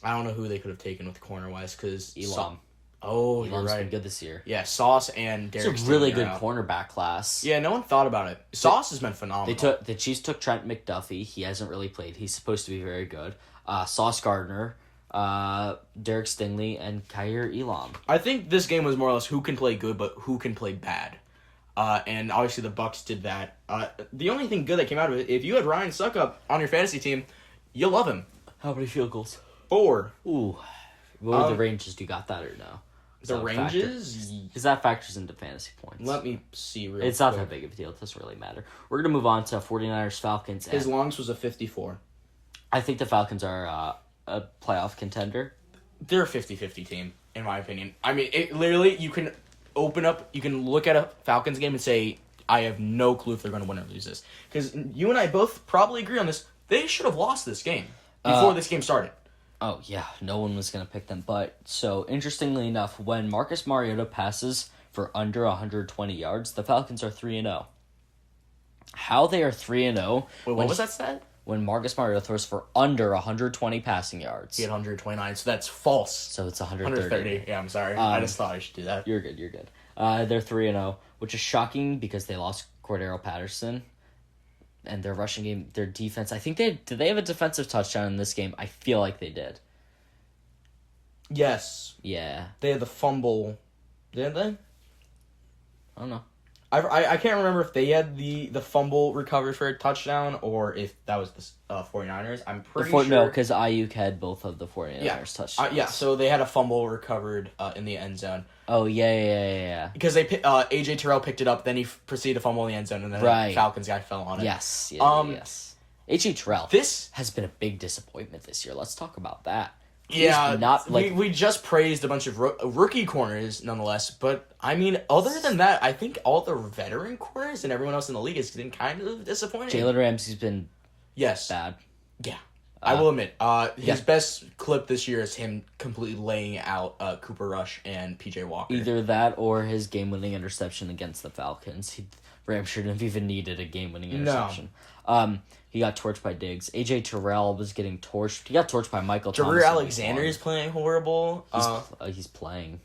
I don't know who they could have taken with corner-wise, because... Elam. You're Elam's right. been good this year. Yeah, Sauce and Derek It's a really good cornerback class. Yeah, no one thought about it. Sauce has been phenomenal. The Chiefs took Trent McDuffie. He hasn't really played. He's supposed to be very good. Sauce Gardner, Derek Stingley, and Kaiir Elam. I think this game was more or less who can play good, but who can play bad. And obviously the Bucks did that. The only thing good that came out of it, if you had Ryan Suckup on your fantasy team, you'll love him. How many field goals? 4. Ooh. What were the ranges? Do you got that or no? The ranges? Because that factors into fantasy points. Let me see real It's not that big of a deal. It doesn't really matter. We're going to move on to 49ers-Falcons. His longest was a 54. I think the Falcons are a playoff contender. They're a 50-50 team, in my opinion. I mean, literally, you can look at a Falcons game and say, I have no clue if they're going to win or lose this. Because you and I both probably agree on this. They should have lost this game before this game started. Oh, yeah. No one was going to pick them. But, so, interestingly enough, when Marcus Mariota passes for under 120 yards, the Falcons are 3-0. How they are 3-0... Wait, what was that stat? when Marcus Mariota throws for under 120 passing yards. He had 129, so that's false. So it's 130. 130. Yeah, I'm sorry. I just thought I should do that. You're good. They're 3-0, which is shocking because they lost Cordero Patterson. And their rushing game, their defense, I think did they have a defensive touchdown in this game? I feel like they did. Yes. Yeah. They had the fumble, didn't they? I don't know. I can't remember if they had the fumble recovered for a touchdown or if that was the 49ers. I'm pretty sure. No, because Ayuk had both of the 49ers touchdowns. Yeah, so they had a fumble recovered in the end zone. Oh, yeah. Because AJ Terrell picked it up, then he proceeded to fumble in the end zone, and then the Falcons guy fell on it. Yes. Yes. AJ Terrell has been a big disappointment this year. Let's talk about that. We just praised a bunch of rookie corners, nonetheless. But I mean, other than that, I think all the veteran corners and everyone else in the league has been kind of disappointing. Jalen Ramsey's been bad. Yeah, I will admit, his best clip this year is him completely laying out Cooper Rush and PJ Walker. Either that or his game-winning interception against the Falcons. Rams shouldn't have even needed a game-winning interception. No. He got torched by Diggs. AJ Terrell was getting torched. He got torched by Michael Thomas. Jareer Alexander is playing horrible. He's playing.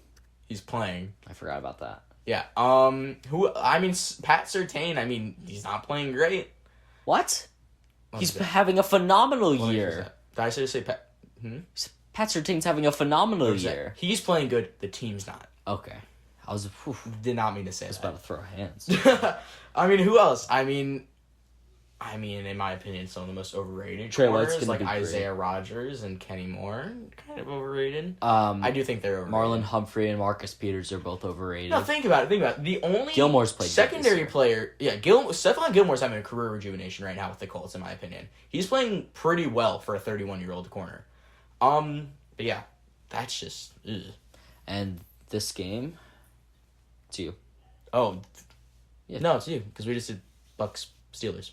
He's playing. I forgot about that. Yeah. Pat Surtain, he's not playing great. What? He's having a phenomenal year. Did I say Pat? Pat Surtain's having a phenomenal year. He's playing good. The team's not. Okay. Did not mean to say that. I was about to throw hands. Who else? In my opinion, some of the most overrated Trey White's like Isaiah Rodgers and Kenny Moore, kind of overrated. I do think they're overrated. Marlon Humphrey and Marcus Peters are both overrated. No, think about it. The only Gilmore's played secondary player, Stephon Gilmore's having a career rejuvenation right now with the Colts, in my opinion. He's playing pretty well for a 31-year-old corner. But yeah, that's just. Ugh. And this game, it's you. Oh, yeah. No, it's you because we just did Bucks Steelers.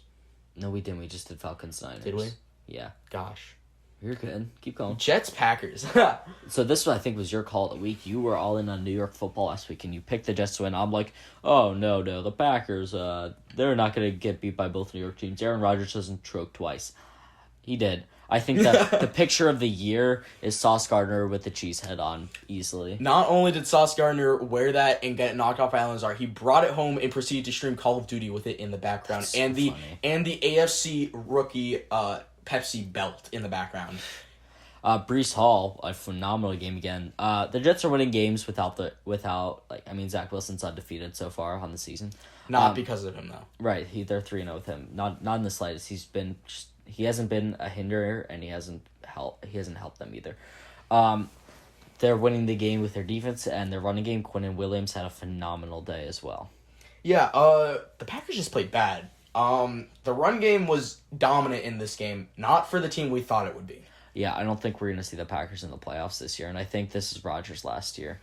No, we didn't. We just did Falcons Niners. Did we? Yeah. Gosh. You're good. Keep going. Jets Packers. So this one I think was your call of the week. You were all in on New York football last week, and you picked the Jets to win. I'm like, oh no, the Packers. They're not gonna get beat by both New York teams. Aaron Rodgers doesn't choke twice. He did. I think that the picture of the year is Sauce Gardner with the cheese head on easily. Not only did Sauce Gardner wear that and get knocked off by Alan Lazar, he brought it home and proceeded to stream Call of Duty with it in the background. That's so and the funny. AFC rookie Pepsi belt in the background. Breece Hall, a phenomenal game again. The Jets are winning games without Zach Wilson's undefeated so far on the season. Not because of him though. Right, they're 3-0 with him. Not in the slightest. He hasn't been a hinderer, and he hasn't helped them either. They're winning the game with their defense and their running game. Quinnen Williams had a phenomenal day as well. Yeah, the Packers just played bad. The run game was dominant in this game, not for the team we thought it would be. Yeah, I don't think we're going to see the Packers in the playoffs this year, and I think this is Rodgers' last year.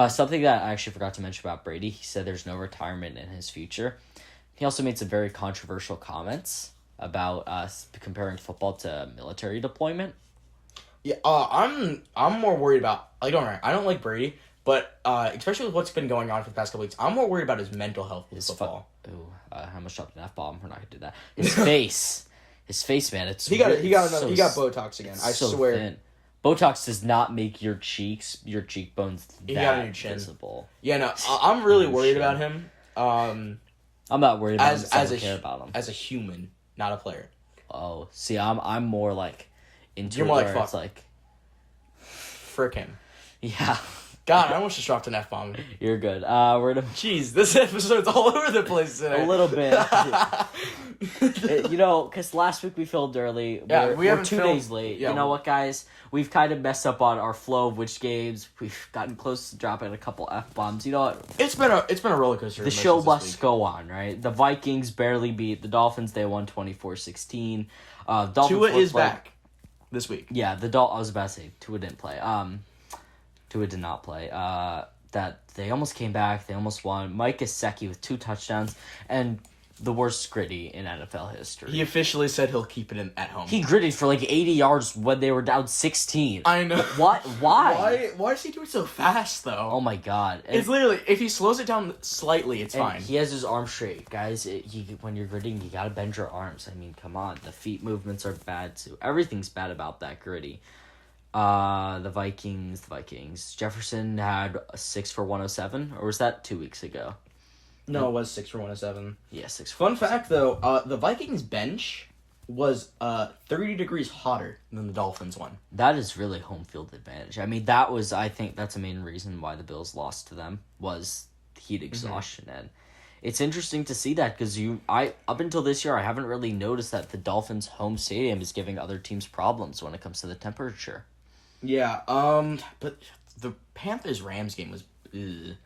Something that I actually forgot to mention about Brady, he said there's no retirement in his future. He also made some very controversial comments about comparing football to military deployment. Yeah, I'm more worried about I don't like Brady, but especially with what's been going on for the past couple weeks, I'm more worried about his mental health with football. I almost dropped an F-bomb. We're not gonna do that. His face, man. He got Botox again. I swear. Thin. Botox does not make your cheekbones that visible. Yeah, no, I'm really worried about him. I'm not worried about him. I don't care about him as a human, not a player. Oh, see, I'm more like into. You're more like fuck. It's like, frick him. Yeah. God, I almost just dropped an F-bomb. You're good. We're gonna. Jeez, this episode's all over the place today. A little bit. Because last week we filmed early. Yeah, we're 2 days late. Yeah. You know what, guys? We've kind of messed up on our flow of which games. We've gotten close to dropping a couple F-bombs. You know what? It's been a roller coaster. The show must go on, right? The Vikings barely beat the Dolphins. They won 24-16. Tua is back this week. Yeah, I was about to say Tua didn't play. Tua did not play. That they almost came back. They almost won. Mike Gesicki with 2 touchdowns. And the worst gritty in NFL history. He officially said he'll keep it at home. He gritted for like 80 yards when they were down 16. I know. What? Why? Why is he doing so fast though? Oh my god. It's literally, if he slows it down slightly, it's fine. He has his arm straight. Guys, when you're gritting, you gotta bend your arms. I mean, come on. The feet movements are bad too. Everything's bad about that gritty. The Vikings. Jefferson had a 6 for 107, or was that 2 weeks ago? No, it was 6 for 107. Yeah, 6 for Fun fact, though, the Vikings bench was 30 degrees hotter than the Dolphins one. That is really home field advantage. I mean, I think that's the main reason why the Bills lost to them, was heat exhaustion. Mm-hmm. And it's interesting to see that, because up until this year, I haven't really noticed that the Dolphins' home stadium is giving other teams problems when it comes to the temperature. Yeah, but the Panthers-Rams game was... Ugh.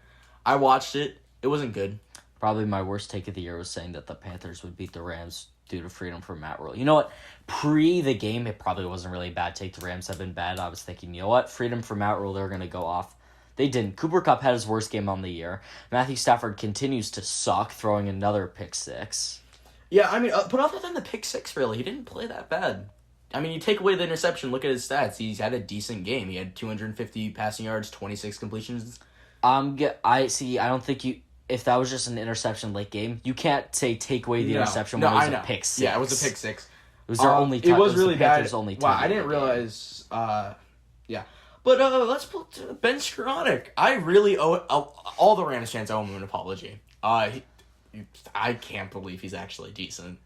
I watched it. It wasn't good. Probably my worst take of the year was saying that the Panthers would beat the Rams due to freedom from Matt Rule. You know what? Pre the game, it probably wasn't really a bad take. The Rams have been bad. I was thinking, you know what? Freedom from Matt Rule, they're going to go off. They didn't. Cooper Kupp had his worst game on the year. Matthew Stafford continues to suck, throwing another pick six. Yeah, I mean, but other than the pick six, really, he didn't play that bad. I mean, you take away the interception, look at his stats. He's had a decent game. He had 250 passing yards, 26 completions. I don't think you... If that was just an interception late game, you can't say take away the interception when it was a pick six. Yeah, it was a pick six. It was their only. It was really bad. Only wow, I didn't realize. Yeah, but let's pull to Ben Skowronek. I really owe all the Rams fans owe him an apology. I can't believe he's actually decent.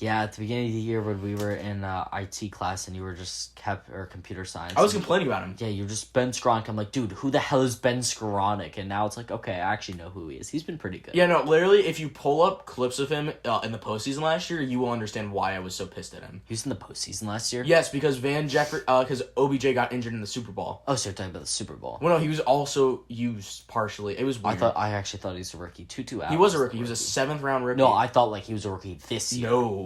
Yeah, at the beginning of the year when we were in IT class and you were just or computer science. I was complaining about him. Yeah, you're just Ben Skowronek. I'm like, dude, who the hell is Ben Skowronek? And now it's like, okay, I actually know who he is. He's been pretty good. Yeah, no, literally, if you pull up clips of him in the postseason last year, you will understand why I was so pissed at him. He was in the postseason last year? Yes, because because OBJ got injured in the Super Bowl. Oh, so you're talking about the Super Bowl. Well, no, he was also used partially. It was weird. I actually thought he was a rookie. He was a rookie. He was a 7th-round rookie. No, I thought like he was a rookie this year. No.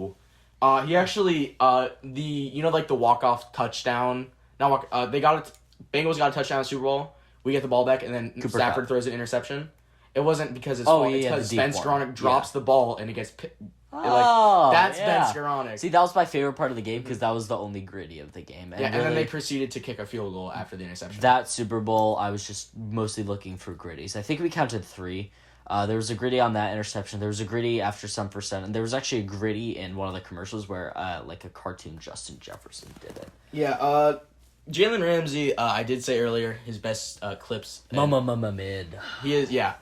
He actually, the walk-off touchdown. Bengals got a touchdown in the Super Bowl. We get the ball back, and then Stafford throws an interception. It wasn't because it's fault. It's because Ben Skowronek drops the ball, and it gets... that's Ben Skowronek. See, that was my favorite part of the game, because that was the only gritty of the game. And then they proceeded to kick a field goal after the interception. That Super Bowl, I was just mostly looking for gritties. I think we counted 3. There was a gritty on that interception. There was a gritty after some percent. And there was actually a gritty in one of the commercials where like a cartoon Justin Jefferson did it. Yeah, Jalen Ramsey, I did say earlier, his best clips. Mid. He is, yeah.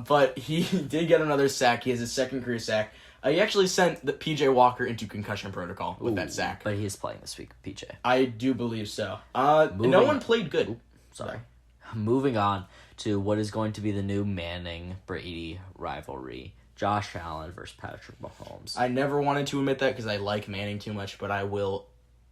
But he did get another sack. He has his second career sack. He actually sent the PJ Walker into concussion protocol with that sack. But he is playing this week, PJ. I do believe so. No one played good. Sorry. Moving on to what is going to be the new Manning-Brady rivalry. Josh Allen versus Patrick Mahomes. I never wanted to admit that because I like Manning too much, but I will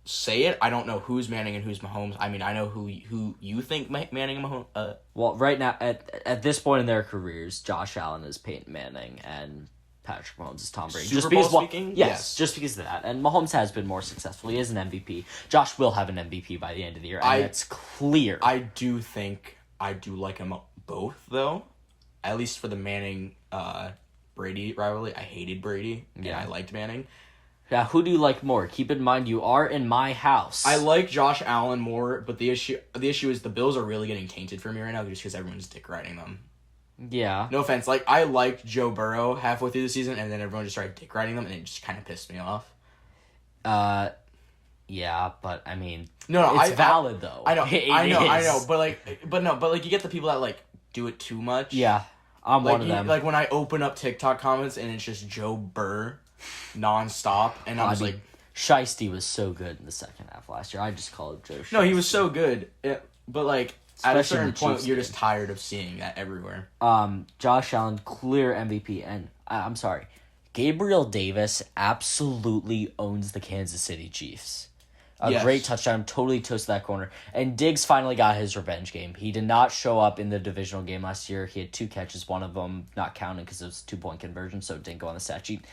say it. I don't know who's Manning and who's Mahomes. I mean, I know who you think Manning and Mahomes... Well, right now, at this point in their careers, Josh Allen is Peyton Manning and Patrick Mahomes is Tom Brady. Super Bowl speaking? Yes, just because of that. And Mahomes has been more successful. He is an MVP. Josh will have an MVP by the end of the year, and it's clear. I do think I do like them both, though. At least for the Manning Brady rivalry. I hated Brady, and I liked Manning. Yeah, who do you like more? Keep in mind, you are in my house. I like Josh Allen more, but the issue is the Bills are really getting tainted for me right now just because everyone's dick riding them. Yeah. No offense. Like, I liked Joe Burrow halfway through the season, and then everyone just started dick riding them, and it just kind of pissed me off. Yeah, but I mean, no, it's valid though. I know, but you get the people that like do it too much. Yeah, I'm one of them. Like when I open up TikTok comments and it's just Joe Burr, nonstop, and I was like, Shiesty was so good in the second half last year. I just call it Joe. Shiesty. No, he was so good, but like at a certain point, you're just tired of seeing that everywhere. Josh Allen, clear MVP, and I'm sorry, Gabriel Davis absolutely owns the Kansas City Chiefs. Great touchdown, totally toasted that corner. And Diggs finally got his revenge game. He did not show up in the divisional game last year. He had 2 catches, one of them not counted because it was a 2-point conversion, so it didn't go on the stat sheet.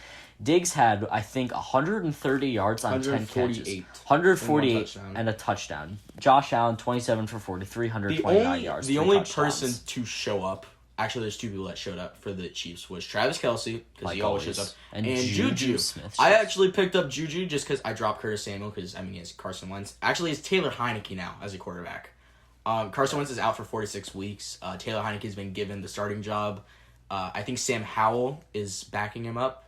Diggs had, I think, 130 yards on 10 catches. 148 and a touchdown. Josh Allen, 27 for 40, 329 yards. The only person to show up actually, there's two people that showed up for the Chiefs, was Travis Kelce, because he always shows up, And Juju. Juju Smith. I actually picked up Juju just because I dropped Curtis Samuel, because, he has Carson Wentz. Actually, it's Taylor Heineke now as a quarterback. Carson Wentz is out for 46 weeks. Taylor Heineke has been given the starting job. I think Sam Howell is backing him up.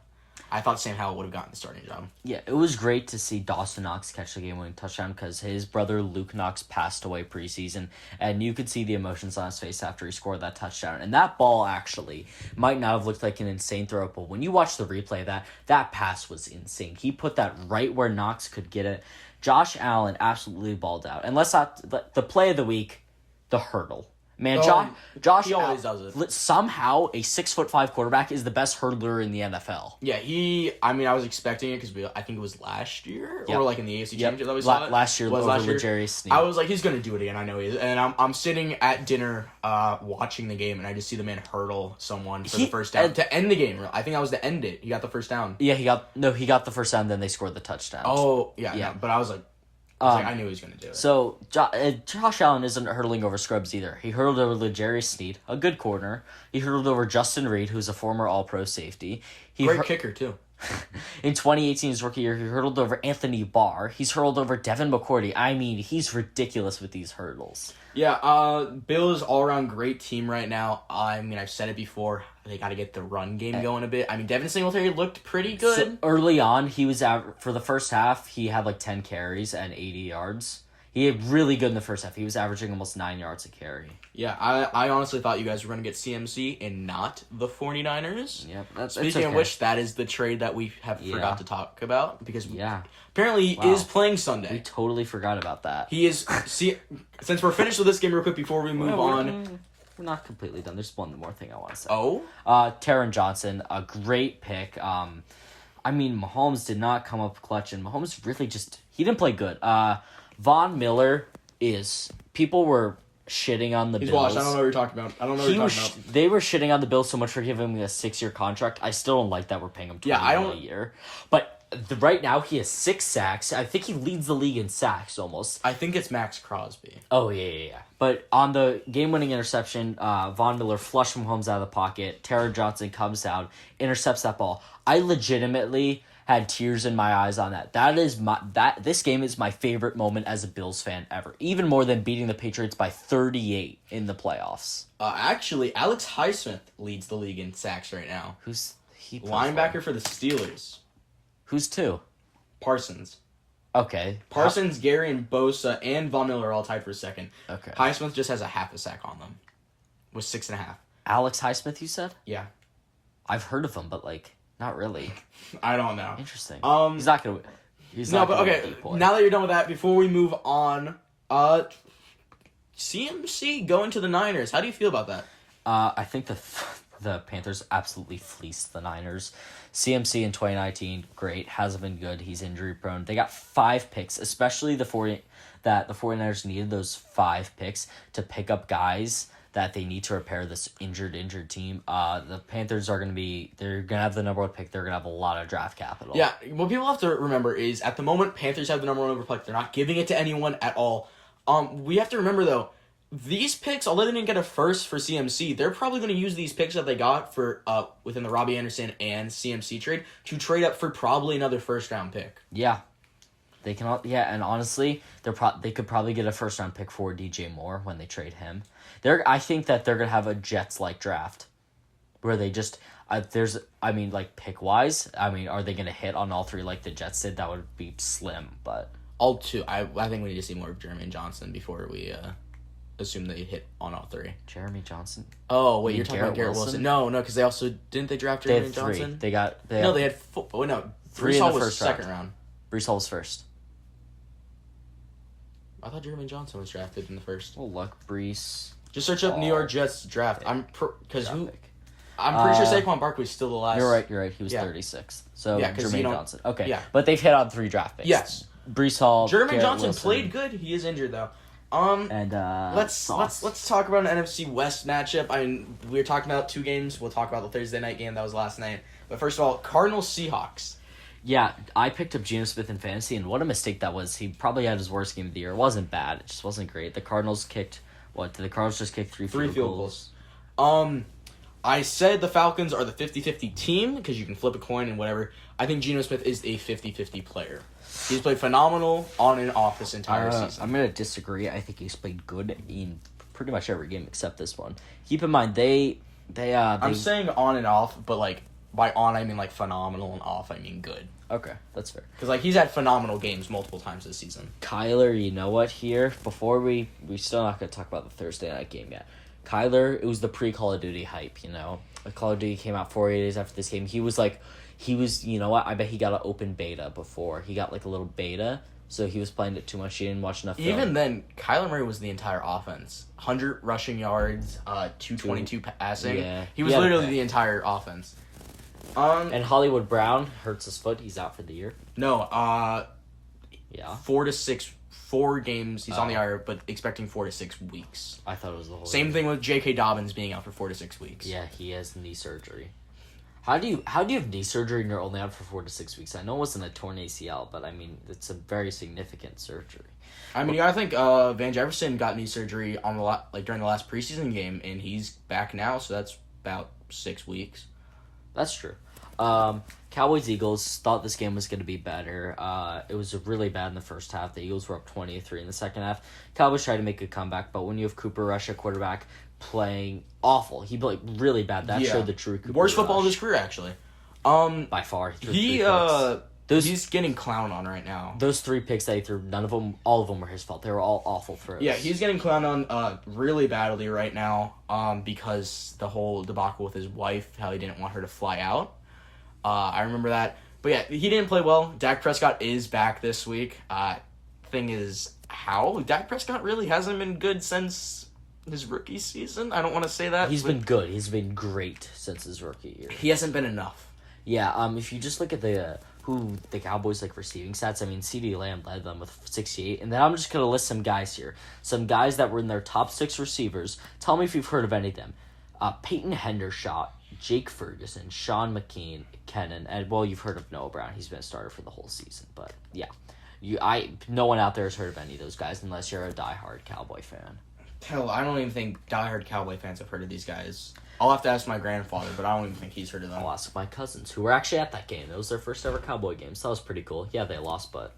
I thought Sam Howell would have gotten the starting job. Yeah, it was great to see Dawson Knox catch the game-winning touchdown because his brother Luke Knox passed away preseason, and you could see the emotions on his face after he scored that touchdown. And that ball actually might not have looked like an insane throw, but when you watch the replay of that pass was insane. He put that right where Knox could get it. Josh Allen absolutely balled out. And let's not... The play of the week, the hurdle. Man, Josh he always does it. Somehow, a 6'5" quarterback is the best hurdler in the NFL. Yeah, I was expecting it because I think it was last year or like in the AFC Championship that we saw it. Last year, last year. L'Jarius Sneed. I was like, he's gonna do it again. I know he is. And I'm sitting at dinner, watching the game, and I just see the man hurdle someone for the first down to end the game. I think that was to end it. He got the first down. Yeah, he got the first down. Then they scored the touchdown. Oh yeah. No, but I was like. I knew he was going to do it. So, Josh Allen isn't hurtling over scrubs either. He hurled over L'Jarius Sneed, a good corner. He hurled over Justin Reed, who's a former All-Pro safety. Great kicker, too. In 2018, his rookie year, he hurled over Anthony Barr. He's hurled over Devin McCourty. I mean, he's ridiculous with these hurdles. Yeah, Bills all-around great team right now. I've said it before. They got to get the run game going a bit. Devin Singletary looked pretty good. So early on, he was for the first half, he had like 10 carries and 80 yards. He had really good in the first half. He was averaging almost 9 yards a carry. Yeah, I honestly thought you guys were going to get CMC and not the 49ers. Yep. Speaking of which, that is the trade that we have forgot to talk about because apparently he is playing Sunday. We totally forgot about that. He is... since we're finished with this game real quick before we move on... We're not completely done. There's one more thing I want to say. Oh? Taron Johnson, a great pick. Mahomes did not come up clutch, and Mahomes really he didn't play good. Von Miller people were shitting on the Bills. Washed. I don't know what you're talking about. They were shitting on the Bills so much for giving him a 6-year contract. I still don't like that we're paying him $20 million a year. But right now he has 6 sacks. I think he leads the league in sacks almost. I think it's Max Crosby. Oh, yeah. But on the game-winning interception, Von Miller flushed from Mahomes out of the pocket. Taron Johnson comes down, intercepts that ball. I legitimately had tears in my eyes on that. This game is my favorite moment as a Bills fan ever. Even more than beating the Patriots by 38 in the playoffs. Actually, Alex Highsmith leads the league in sacks right now. Who's he? Linebacker for the Steelers. Who's 2? Parsons. Okay. Parsons, Gary, and Bosa, and Von Miller are all tied for second. Okay. Highsmith just has a half a sack on them. With 6.5. Alex Highsmith, you said? Yeah. I've heard of him, but not really. I don't know. Interesting. He's not gonna. Okay. Now that you're done with that, before we move on, CMC going to the Niners. How do you feel about that? I think the Panthers absolutely fleeced the Niners. CMC in 2019, great, hasn't been good. He's injury prone. They got 5 picks, especially the 49ers needed those 5 picks to pick up guys that they need to repair this injured team. The Panthers they're gonna have the number 1 pick. They're gonna have a lot of draft capital. Yeah, what people have to remember is at the moment Panthers have the number 1 overall pick. They're not giving it to anyone at all. We have to remember though, these picks, although they didn't get a first for CMC, they're probably going to use these picks that they got for within the Robbie Anderson and CMC trade to trade up for probably another first-round pick. Yeah. They can, and honestly, they could probably get a first-round pick for DJ Moore when they trade him. I think that they're going to have a Jets-like draft where they just, pick-wise, are they going to hit on all 3 like the Jets did? That would be slim, but... All 2. I think we need to see more of Jermaine Johnson before we... assume they hit on all 3. Jeremy Johnson. Oh wait, you're talking about Garrett Wilson? No, because they also didn't they draft Jeremy Johnson? They had 3. They had 4. Oh no, 3 Brees in Hall the was first second round. Brees Hall was first. I thought Jeremy Johnson was drafted in the first. Well, look, Brees. Just search up New York Jets draft. Yeah. I'm pretty sure Saquon Barkley's still the last. You're right. He was 36th. So Jermaine Johnson. Okay. Yeah. But they've hit on 3 draft picks. Yes. Brees Hall. Jeremy Johnson Wilson. played good. He is injured though. And let's talk about an NFC West matchup. We were talking about 2 games. We'll talk about the Thursday night game that was last night. But first of all, Cardinals Seahawks. Yeah, I picked up Geno Smith in fantasy, and what a mistake that was. He probably had his worst game of the year. It wasn't bad. It just wasn't great. The Cardinals kicked... What? Did the Cardinals just kick 3 field goals? I said the Falcons are the 50-50 team because you can flip a coin and whatever. I think Geno Smith is a 50-50 player. He's played phenomenal on and off this entire season. I'm going to disagree. I think he's played good in pretty much every game except this one. Keep in mind, I'm saying on and off, but like by on I mean like phenomenal and off I mean good. Okay, that's fair. Because like he's had phenomenal games multiple times this season. Kyler, you know what? Here, before we still not going to talk about the Thursday night game yet. Kyler, it was the pre-Call of Duty hype, you know. Call of Duty came out 4 days after this game. He was, you know what? I bet he got an open beta before. He got like a little beta, so he was playing it too much. He didn't watch enough film. Even then, Kyler Murray was the entire offense. 100 rushing yards, 222 passing. Yeah, he was literally the entire offense. And Hollywood Brown hurts his foot. He's out for the year. No, Yeah. 4 games. He's on the IR, but expecting 4 to 6 weeks. I thought it was the whole Same year. thing with J.K. Dobbins being out for 4 to 6 weeks. Yeah, he has knee surgery. How do you have knee surgery and you're only out for 4 to 6 weeks? I know it wasn't a torn ACL, but I mean it's a very significant surgery. I mean, I think Van Jefferson got knee surgery on during the last preseason game, and he's back now, so that's about 6 weeks. That's true. Cowboys-Eagles thought this game was going to be better. It was really bad in the first half. The Eagles were up 20-3 in the second half. Cowboys tried to make a comeback, but when you have Cooper Rush at quarterback playing awful, he played really bad. That showed the true Cooper Worst Rush. football of his career, actually. By far. He threw 3 picks. He's getting clowned on right now. Those 3 picks that he threw, all of them were his fault. They were all awful throws. Yeah, he's getting clowned on really badly right now because the whole debacle with his wife, how he didn't want her to fly out. I remember that. But yeah, he didn't play well. Dak Prescott is back this week. Thing is, how? Dak Prescott really hasn't been good since his rookie season. I don't want to say that. He's been good. He's been great since his rookie year. He hasn't been enough. Yeah, if you just look at the Cowboys receiving stats, I mean CeeDee Lamb led them with 68, and then I'm just gonna list some guys here, some guys that were in their top 6 receivers. Tell me if you've heard of any of them. Peyton Hendershot, Jake Ferguson, Sean McKean, Kennan, and well, you've heard of Noah Brown. He's been a starter for the whole season, but yeah, no one out there has heard of any of those guys unless you're a diehard Cowboy fan. Hell, I don't even think diehard Cowboy fans have heard of these guys. I'll have to ask my grandfather, but I don't even think he's heard of them. I'll ask my cousins who were actually at that game. It was their first ever Cowboy game, so that was pretty cool. Yeah, they lost, but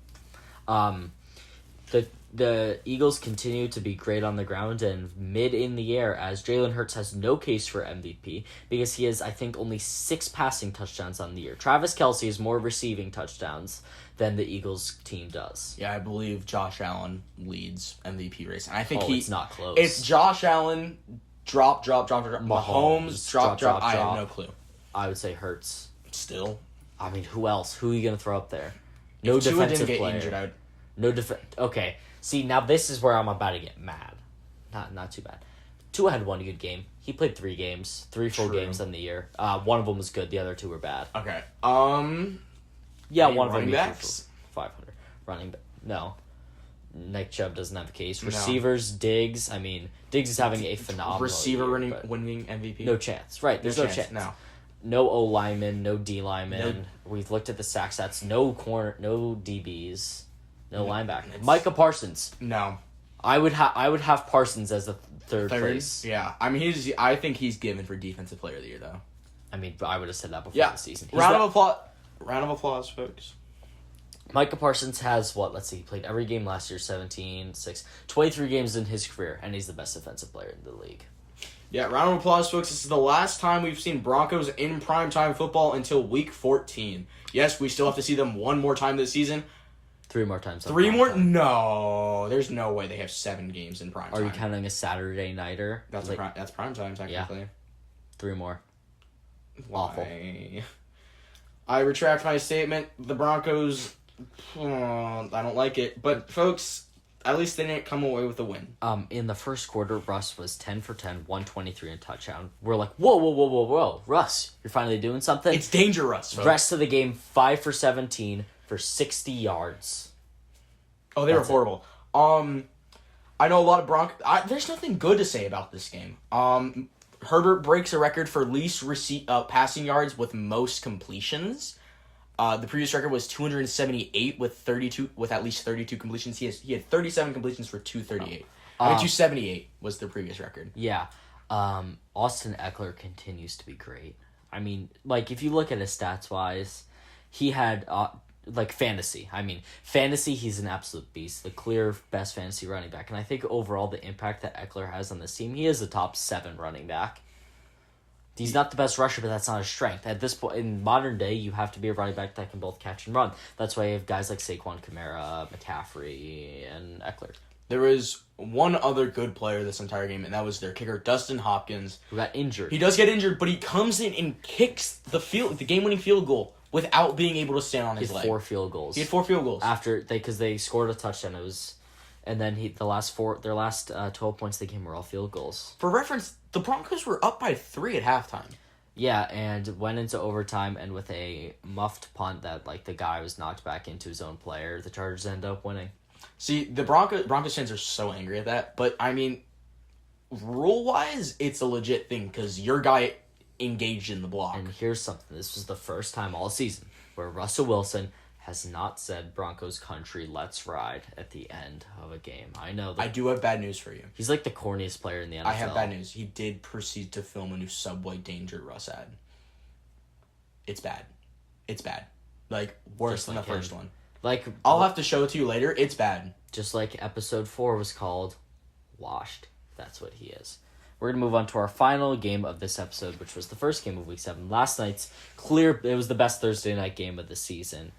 the Eagles continue to be great on the ground and mid in the air as Jalen Hurts has no case for MVP because he has, I think, only 6 passing touchdowns on the year. Travis Kelce has more receiving touchdowns than the Eagles team does. Yeah, I believe Josh Allen leads MVP race. And I think it's not close. It's Josh Allen, drop. Mahomes, drop. I have no clue. I would say Hurts. Still. I mean, who else? Who are you going to throw up there? No If Tua defensive didn't player. get Injured, No defense. Okay. See, now this is where I'm about to get mad. Not too bad. Tua had 1 good game. He played 3 games, 3 full True. games in the year. One of them was good. The other 2 were bad. Okay. Yeah, Any one of them running he threw backs? for 500. Running back. No. Nick Chubb doesn't have a case. No. Receivers, Diggs. I mean, Diggs is having a phenomenal receiver year, but winning MVP. no chance. Right. There's no chance. No. No O lineman, no D lineman. No. We've looked at the sack stats. No corner, no DBs, no linebacker. Micah Parsons. No. I would have Parsons as a third place. Yeah. I mean, I think he's given for defensive player of the year though. I mean, I would have said that before Yeah. the season. Round of applause, folks. Micah Parsons has what? Let's see. He played every game last year, 17, 6, 23 games in his career, and he's the best defensive player in the league. Yeah, round of applause, folks. This is the last time we've seen Broncos in primetime football until week 14. Yes, we still have to see them one more time this season. 3 more times. 3 more? No. There's no way they have 7 games in primetime. Are you counting a Saturday nighter? That's that's primetime, technically. Yeah. 3 more. Awful. Awful. I retract my statement. The Broncos, I don't like it. But, folks, at least they didn't come away with a win. In the first quarter, Russ was 10 for 10, 123 and touchdown. We're like, whoa, Russ, you're finally doing something. It's dangerous, folks. Rest of the game, 5 for 17 for 60 yards. Oh, they were horrible. I know a lot of there's nothing good to say about this game. Herbert breaks a record for least passing yards with most completions. The previous record was 278 with at least 32 completions. He had 37 completions for 238. 278 was the previous record. Yeah. Austin Eckler continues to be great. I mean, like, if you look at his stats-wise, he had, fantasy. I mean, fantasy, he's an absolute beast. The clear best fantasy running back. And I think overall the impact that Eckler has on this team, he is a top 7 running back. He's not the best rusher, but that's not his strength. At this point, in modern day, you have to be a running back that can both catch and run. That's why you have guys like Saquon, Kamara, McCaffrey, and Eckler. There was one other good player this entire game, and that was their kicker, Dustin Hopkins. Who got injured. He does get injured, but he comes in and kicks the game-winning field goal without being able to stand on his leg. 4 field goals. He had 4 field goals. Because they scored a touchdown. And then their last 12 points of the game were all field goals. For reference, the Broncos were up by 3 at halftime. Yeah, and went into overtime, and with a muffed punt that the guy was knocked back into his own player, the Chargers ended up winning. See, the Broncos fans are so angry at that, but I mean, rule-wise, it's a legit thing because your guy engaged in the block. And here's something. This was the first time all season where Russell Wilson has not said Broncos country, let's ride at the end of a game. I know that. I do have bad news for you. He's like the corniest player in the NFL. I have bad news. He did proceed to film a new Subway Danger Russ ad. It's bad. It's bad. Worse than the first one. I'll have to show it to you later. It's bad. Just like episode 4 was called Washed. That's what he is. We're going to move on to our final game of this episode, which was the first game of Week 7. Last night's it was the best Thursday night game of the season.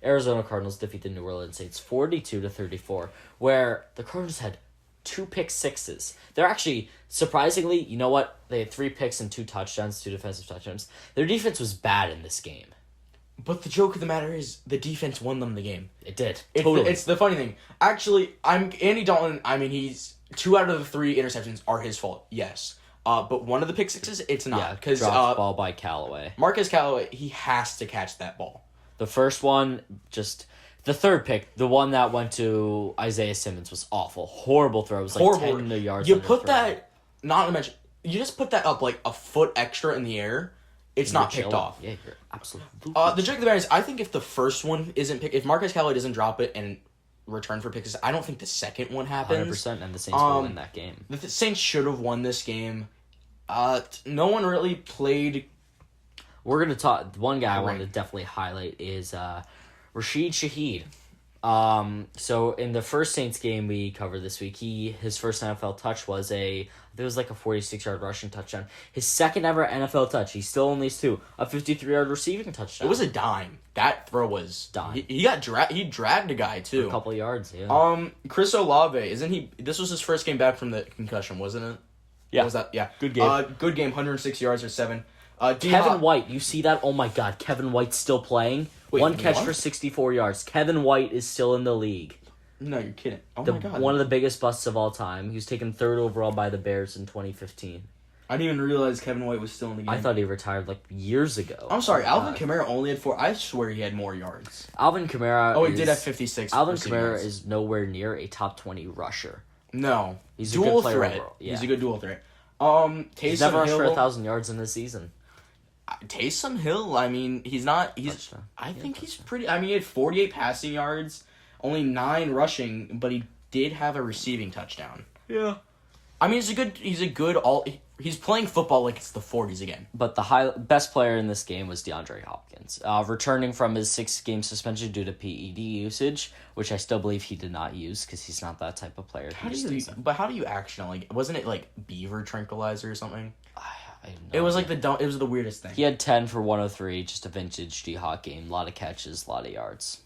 Arizona Cardinals defeat the New Orleans Saints 42-34, where the Cardinals had 2 pick sixes. They're actually, surprisingly, you know what? They had 3 picks and 2 touchdowns, 2 defensive touchdowns. Their defense was bad in this game. But the joke of the matter is, the defense won them the game. It did. Totally. It's the funny thing. Actually, Andy Dalton, he's 2 out of the 3 interceptions are his fault, yes. But one of the pick sixes, it's not. Yeah, because dropped ball by Callaway. Marquez Callaway, he has to catch that ball. The first one, the third pick, the one that went to Isaiah Simmons was awful. Horrible throw. It was horrible. 10 yards. You put that, not to mention, you just put that up a foot extra in the air. It's not picked off. Yeah, you're absolutely. The trick of the matter is, I think if the first one isn't picked, if Marquez Callaway doesn't drop it and return for picks, I don't think the second one happens. 100%, and the Saints will win that game. The Saints should have won this game. No one really played. We're going to talk. One guy I wanted to definitely highlight is Rashid Shaheed. So in the first Saints game we covered this week, his first NFL touch was a 46-yard rushing touchdown. His second ever NFL touch. He still only has 2. A 53-yard receiving touchdown. It was a dime. That throw was dime. He got he dragged a guy too. For a couple of yards, yeah. Chris Olave, isn't he? This was his first game back from the concussion, wasn't it? Yeah. What was that? Yeah. Good game. Good game. 106 yards or 7. Kevin White, you see that? Oh my God, Kevin White's still playing. Wait, 1 catch for 64 yards. Kevin White is still in the league. No, you're kidding. Oh my God. One of the biggest busts of all time. He was taken 3rd overall by the Bears in 2015. I didn't even realize Kevin White was still in the game. I thought he retired years ago. I'm sorry, Alvin Kamara only had 4. I swear he had more yards. Alvin Kamara. Oh, he did have 56. Alvin Kamara is nowhere near a top 20 rusher. No, he's dual a good player threat. overall. Yeah. He's a good dual threat. He's never rushed for 1,000 yards in the season. Taysom Hill, he's not. I think he's pretty. He had 48 passing yards, only 9 rushing, but he did have a receiving touchdown. Yeah. He's a good all. He's playing football like it's the 40s again. But the best player in this game was DeAndre Hopkins, returning from his 6-game suspension due to PED usage, which I still believe he did not use because he's not that type of player. How do you action it? Wasn't it beaver tranquilizer or something? It was it was the weirdest thing. He had 10 for 103, just a vintage D-Hawk game. A lot of catches, a lot of yards.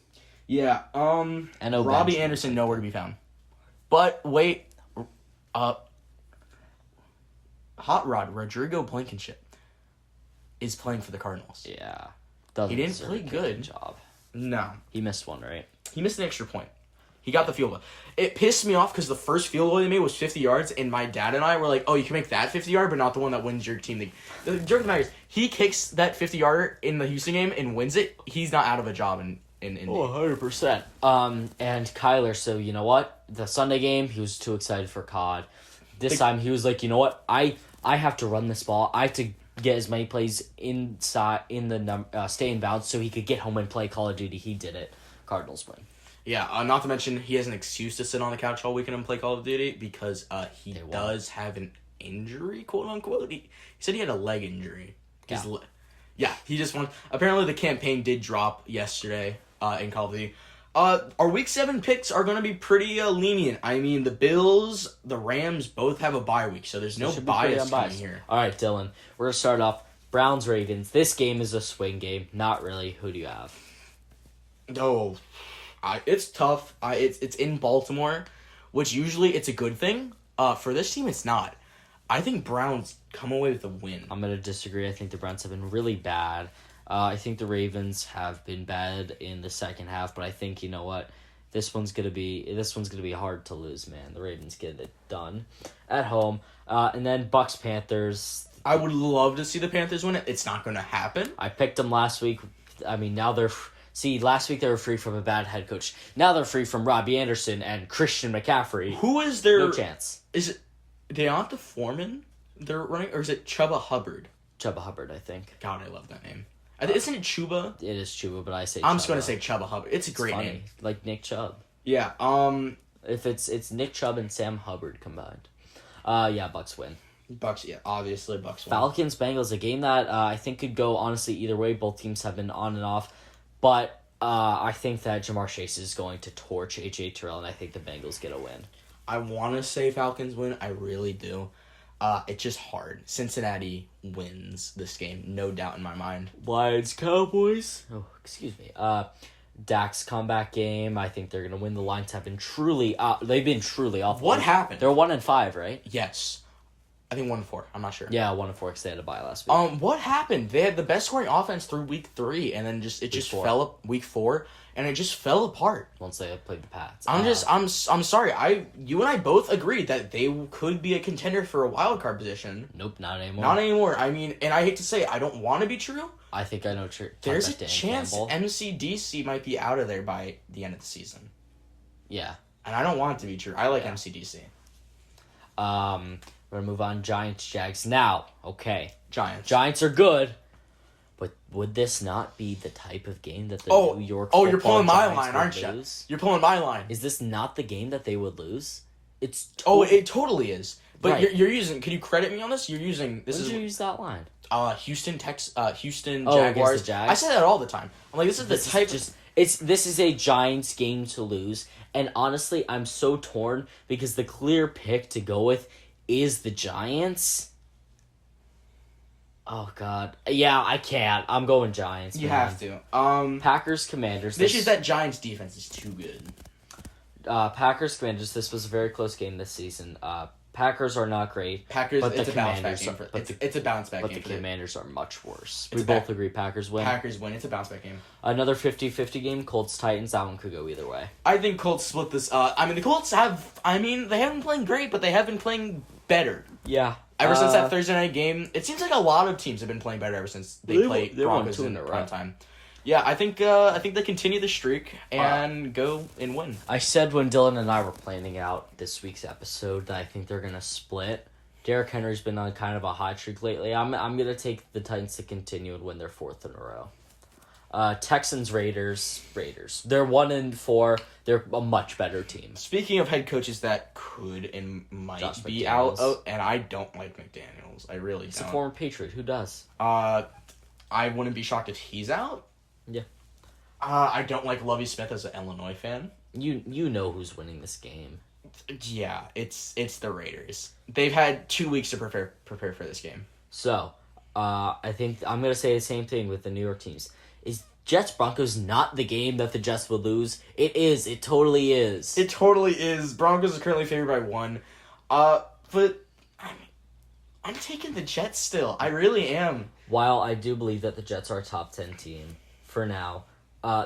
Yeah. And Robbie Anderson nowhere to be found. But wait, Hot Rod Rodrigo Blankenship is playing for the Cardinals. Yeah. He didn't play good. Job. No. He missed one, right? He missed an extra point. He got the field goal. It pissed me off because the first field goal they made was 50 yards, and my dad and I were like, oh, you can make that 50-yard, but not the one that wins your team. The jerk of the matter is, he kicks that 50-yarder in the Houston game and wins it, he's not out of a job in Indy. Oh, 100%. And Kyler, so you know what? The Sunday game, he was too excited for COD. This time, he was like, you know what? I have to run this ball. I have to get as many plays inside in the stay in bounds so he could get home and play Call of Duty. He did it. Cardinals win. Yeah, not to mention he has an excuse to sit on the couch all weekend and play Call of Duty because he does have an injury, quote unquote. He said he had a leg injury. Yeah. Yeah, he just won. Apparently, the campaign did drop yesterday in Call of Duty. Our Week 7 picks are going to be pretty lenient. I mean, the Bills, the Rams both have a bye week, so there's no bias coming here. All right, Dylan, we're going to start off. Browns-Ravens. This game is a swing game. Not really. Who do you have? Oh, it's tough. It's in Baltimore, which usually it's a good thing. For this team, it's not. I think Browns come away with a win. I'm going to disagree. I think the Browns have been really bad. I think the Ravens have been bad in the second half, but I think, you know what? This one's gonna be hard to lose, man. The Ravens get it done at home. And then Bucks Panthers. I would love to see the Panthers win it. It's not gonna happen. I picked them last week. I mean, now last week they were free from a bad head coach. Now they're free from Robbie Anderson and Christian McCaffrey. Who is their... No chance. Is it Deonta Foreman they're running, or is it Chuba Hubbard? Chuba Hubbard, I think. God, I love that name. Isn't it Chuba? It is Chuba, but I say I'm Chuba. just gonna say Chuba Hubbard. It's a great funny. name. Like Nick Chubb. Yeah. If it's Nick Chubb and Sam Hubbard combined. Yeah, Bucks win. Bucks. Yeah, obviously Bucks win. Falcons Bengals, a game that I think could go honestly either way. Both teams have been on and off, but I think that Jamar Chase is going to torch AJ Terrell, and I think the Bengals get a win. I want to say Falcons win. I really do. It's just hard. Cincinnati wins this game, no doubt in my mind. Lions Cowboys. Oh, excuse me. Dak's comeback game. I think they're gonna win. The Lions have been truly they've been truly awful. What happened? They're 1-5, right? Yes, I think 1-4. I'm not sure. Yeah, 1-4 because they had a bye last week. What happened? They had the best scoring offense through week 3, and then it fell up week 4, and it just fell apart. Once they played the Pats. I'm sorry. You and I both agreed that they could be a contender for a wild card position. Nope, not anymore. Not anymore. I mean, and I hate to say it, I don't want to be true. I think I know. There's a chance MCDC might be out of there by the end of the season. Yeah. And I don't want it to be true. I like MCDC. We're going to move on. Giants, Jags. Now, okay. Giants are good. But would this not be the type of game that the New York Football you're pulling my Giants line, aren't you? lose? You're pulling my line. Is this not the game that they would lose? It totally is. But right. you're using... Can you credit me on this? You're using... When did you use that line? Houston Jaguars. Jaguars. I say that all the time. I'm like, this is a Giants game to lose, and honestly, I'm so torn because the clear pick to go with is the Giants. Oh God, yeah, I can't. I'm going Giants. You man. have to. Packers, Commanders. This is that Giants defense is too good. Packers, Commanders. This was a very close game this season. Packers are not great. But it's a bounce back game. It's a bounce back game. But the Commanders are much worse. We both agree Packers win. Packers win. It's a bounce back game. Another 50-50 game. Colts, Titans. That one could go either way. I think Colts split this. The Colts have... they haven't been playing great, but they have been playing better. Yeah. Ever since that Thursday night game, it seems like a lot of teams have been playing better ever since they played Broncos in prime time. Yeah, I think they continue the streak and go and win. I said when Dylan and I were planning out this week's episode that I think they're gonna split. Derrick Henry's been on kind of a hot streak lately. I'm gonna take the Titans to continue and win their 4th in a row. Texans, Raiders. They're 1-4. They're a much better team. Speaking of head coaches that could and might Josh be McDaniels. out, and I don't like McDaniels. I really He's don't. a former Patriot. Who does? I wouldn't be shocked if he's out. Yeah. I don't like Lovie Smith as an Illinois fan. You know who's winning this game. Yeah, it's the Raiders. They've had 2 weeks to prepare for this game. So, I think I'm gonna say the same thing with the New York teams. Is Jets Broncos not the game that the Jets would lose? It is. It totally is. It totally is. Broncos are currently favored by 1. But I'm taking the Jets still. I really am. While I do believe that the Jets are a top 10 team for now,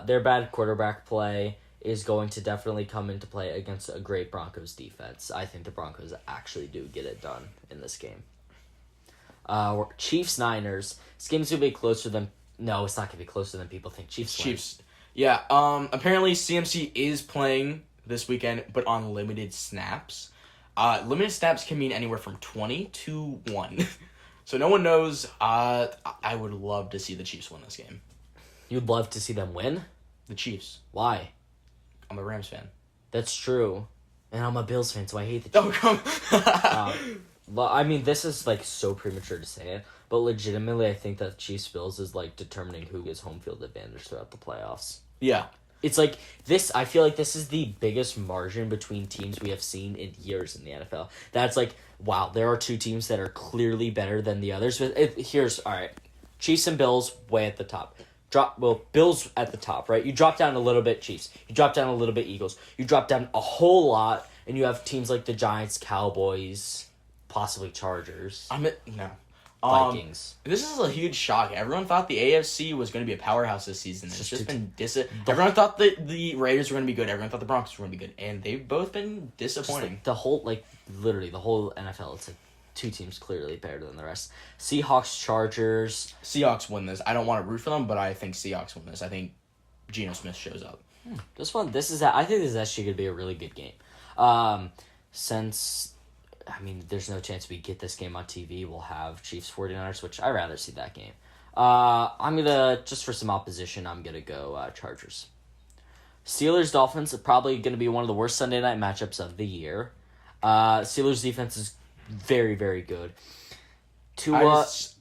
their bad quarterback play is going to definitely come into play against a great Broncos defense. I think the Broncos actually do get it done in this game. Chiefs-Niners. This game's going to be closer than... No, it's not going to be closer than people think. Chiefs. Yeah, apparently CMC is playing this weekend, but on limited snaps. Limited snaps can mean anywhere from 20 to 1. So no one knows. I would love to see the Chiefs win this game. You'd love to see them win? The Chiefs. Why? I'm a Rams fan. That's true. And I'm a Bills fan, so I hate the Chiefs. Oh, come I mean, this is like so premature to say it, but legitimately, I think that Chiefs Bills is like determining who gets home field advantage throughout the playoffs. Yeah. It's like this. I feel like this is the biggest margin between teams we have seen in years in the NFL. That's like, wow, there are two teams that are clearly better than the others. But here's all right, Chiefs and Bills way at the top. Bills at the top, right? You drop down a little bit, Chiefs. You drop down a little bit, Eagles. You drop down a whole lot, and you have teams like the Giants, Cowboys, possibly Chargers, No. Vikings. This is a huge shock. Everyone thought the AFC was going to be a powerhouse this season. It's just been everyone thought the Raiders were going to be good. Everyone thought the Broncos were going to be good, and they've both been disappointing. Like the whole literally the whole NFL. It's like two teams clearly better than the rest. Seahawks, Chargers. Seahawks win this. I don't want to root for them, but I think Seahawks win this. I think Geno Smith shows up. This one, I think this is actually going to be a really good game. Since, I mean, there's no chance we get this game on TV. We'll have Chiefs 49ers, which I'd rather see that game. I'm going to, just for some opposition, I'm going to go Chargers. Steelers, Dolphins are probably going to be one of the worst Sunday night matchups of the year. Steelers defense is very, very good. Tua's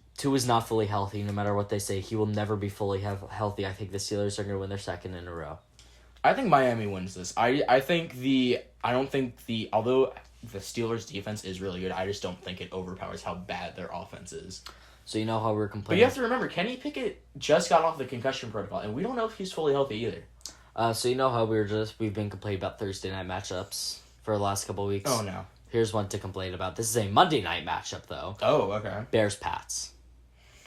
not fully healthy, no matter what they say. He will never be fully healthy. I think the Steelers are going to win their second in a row. I think Miami wins this. Although the Steelers defense is really good, I just don't think it overpowers how bad their offense is. So you know how we're complaining. But you have to remember, Kenny Pickett just got off the concussion protocol, and we don't know if he's fully healthy either. So you know how we've been complaining about Thursday night matchups for the last couple of weeks? Oh, no. Here's one to complain about. This is a Monday night matchup, though. Oh, okay. Bears-Pats.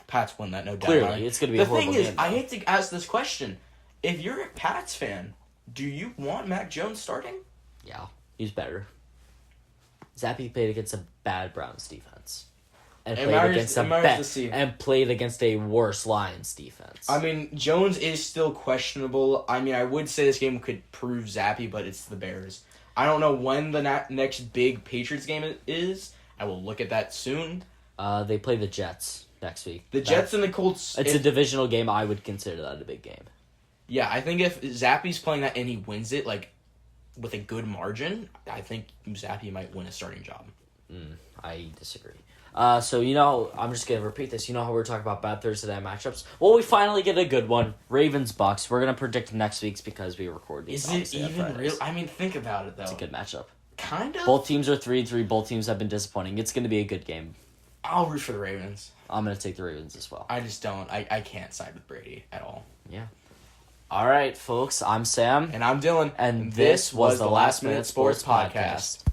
Pats win that, no doubt. Clearly, it's going to be a horrible game. The thing is, I hate to ask this question. If you're a Pats fan, do you want Mac Jones starting? Yeah, he's better. Zappe played against a bad Browns defense. And played against a worse Lions defense. I mean, Jones is still questionable. I mean, I would say this game could prove Zappe, but it's the Bears. I don't know when the next big Patriots game is. I will look at that soon. They play the Jets next week. The Jets and the Colts. It's a divisional game. I would consider that a big game. Yeah, I think if Zappe's playing that and he wins it, like, with a good margin, I think Zappe might win a starting job. I disagree. So, you know, I'm just going to repeat this. You know how we're talking about bad Thursday night matchups? Well, we finally get a good one. Ravens-Bucks. We're going to predict next week's because we record these. Is it even real? I mean, think about it, though. It's a good matchup. Kind of? Both teams are 3-3. Both teams have been disappointing. It's going to be a good game. I'll root for the Ravens. I'm going to take the Ravens as well. I just don't. I can't side with Brady at all. Yeah. All right, folks. I'm Sam. And I'm Dylan. And this was the Last Minute Sports Podcast.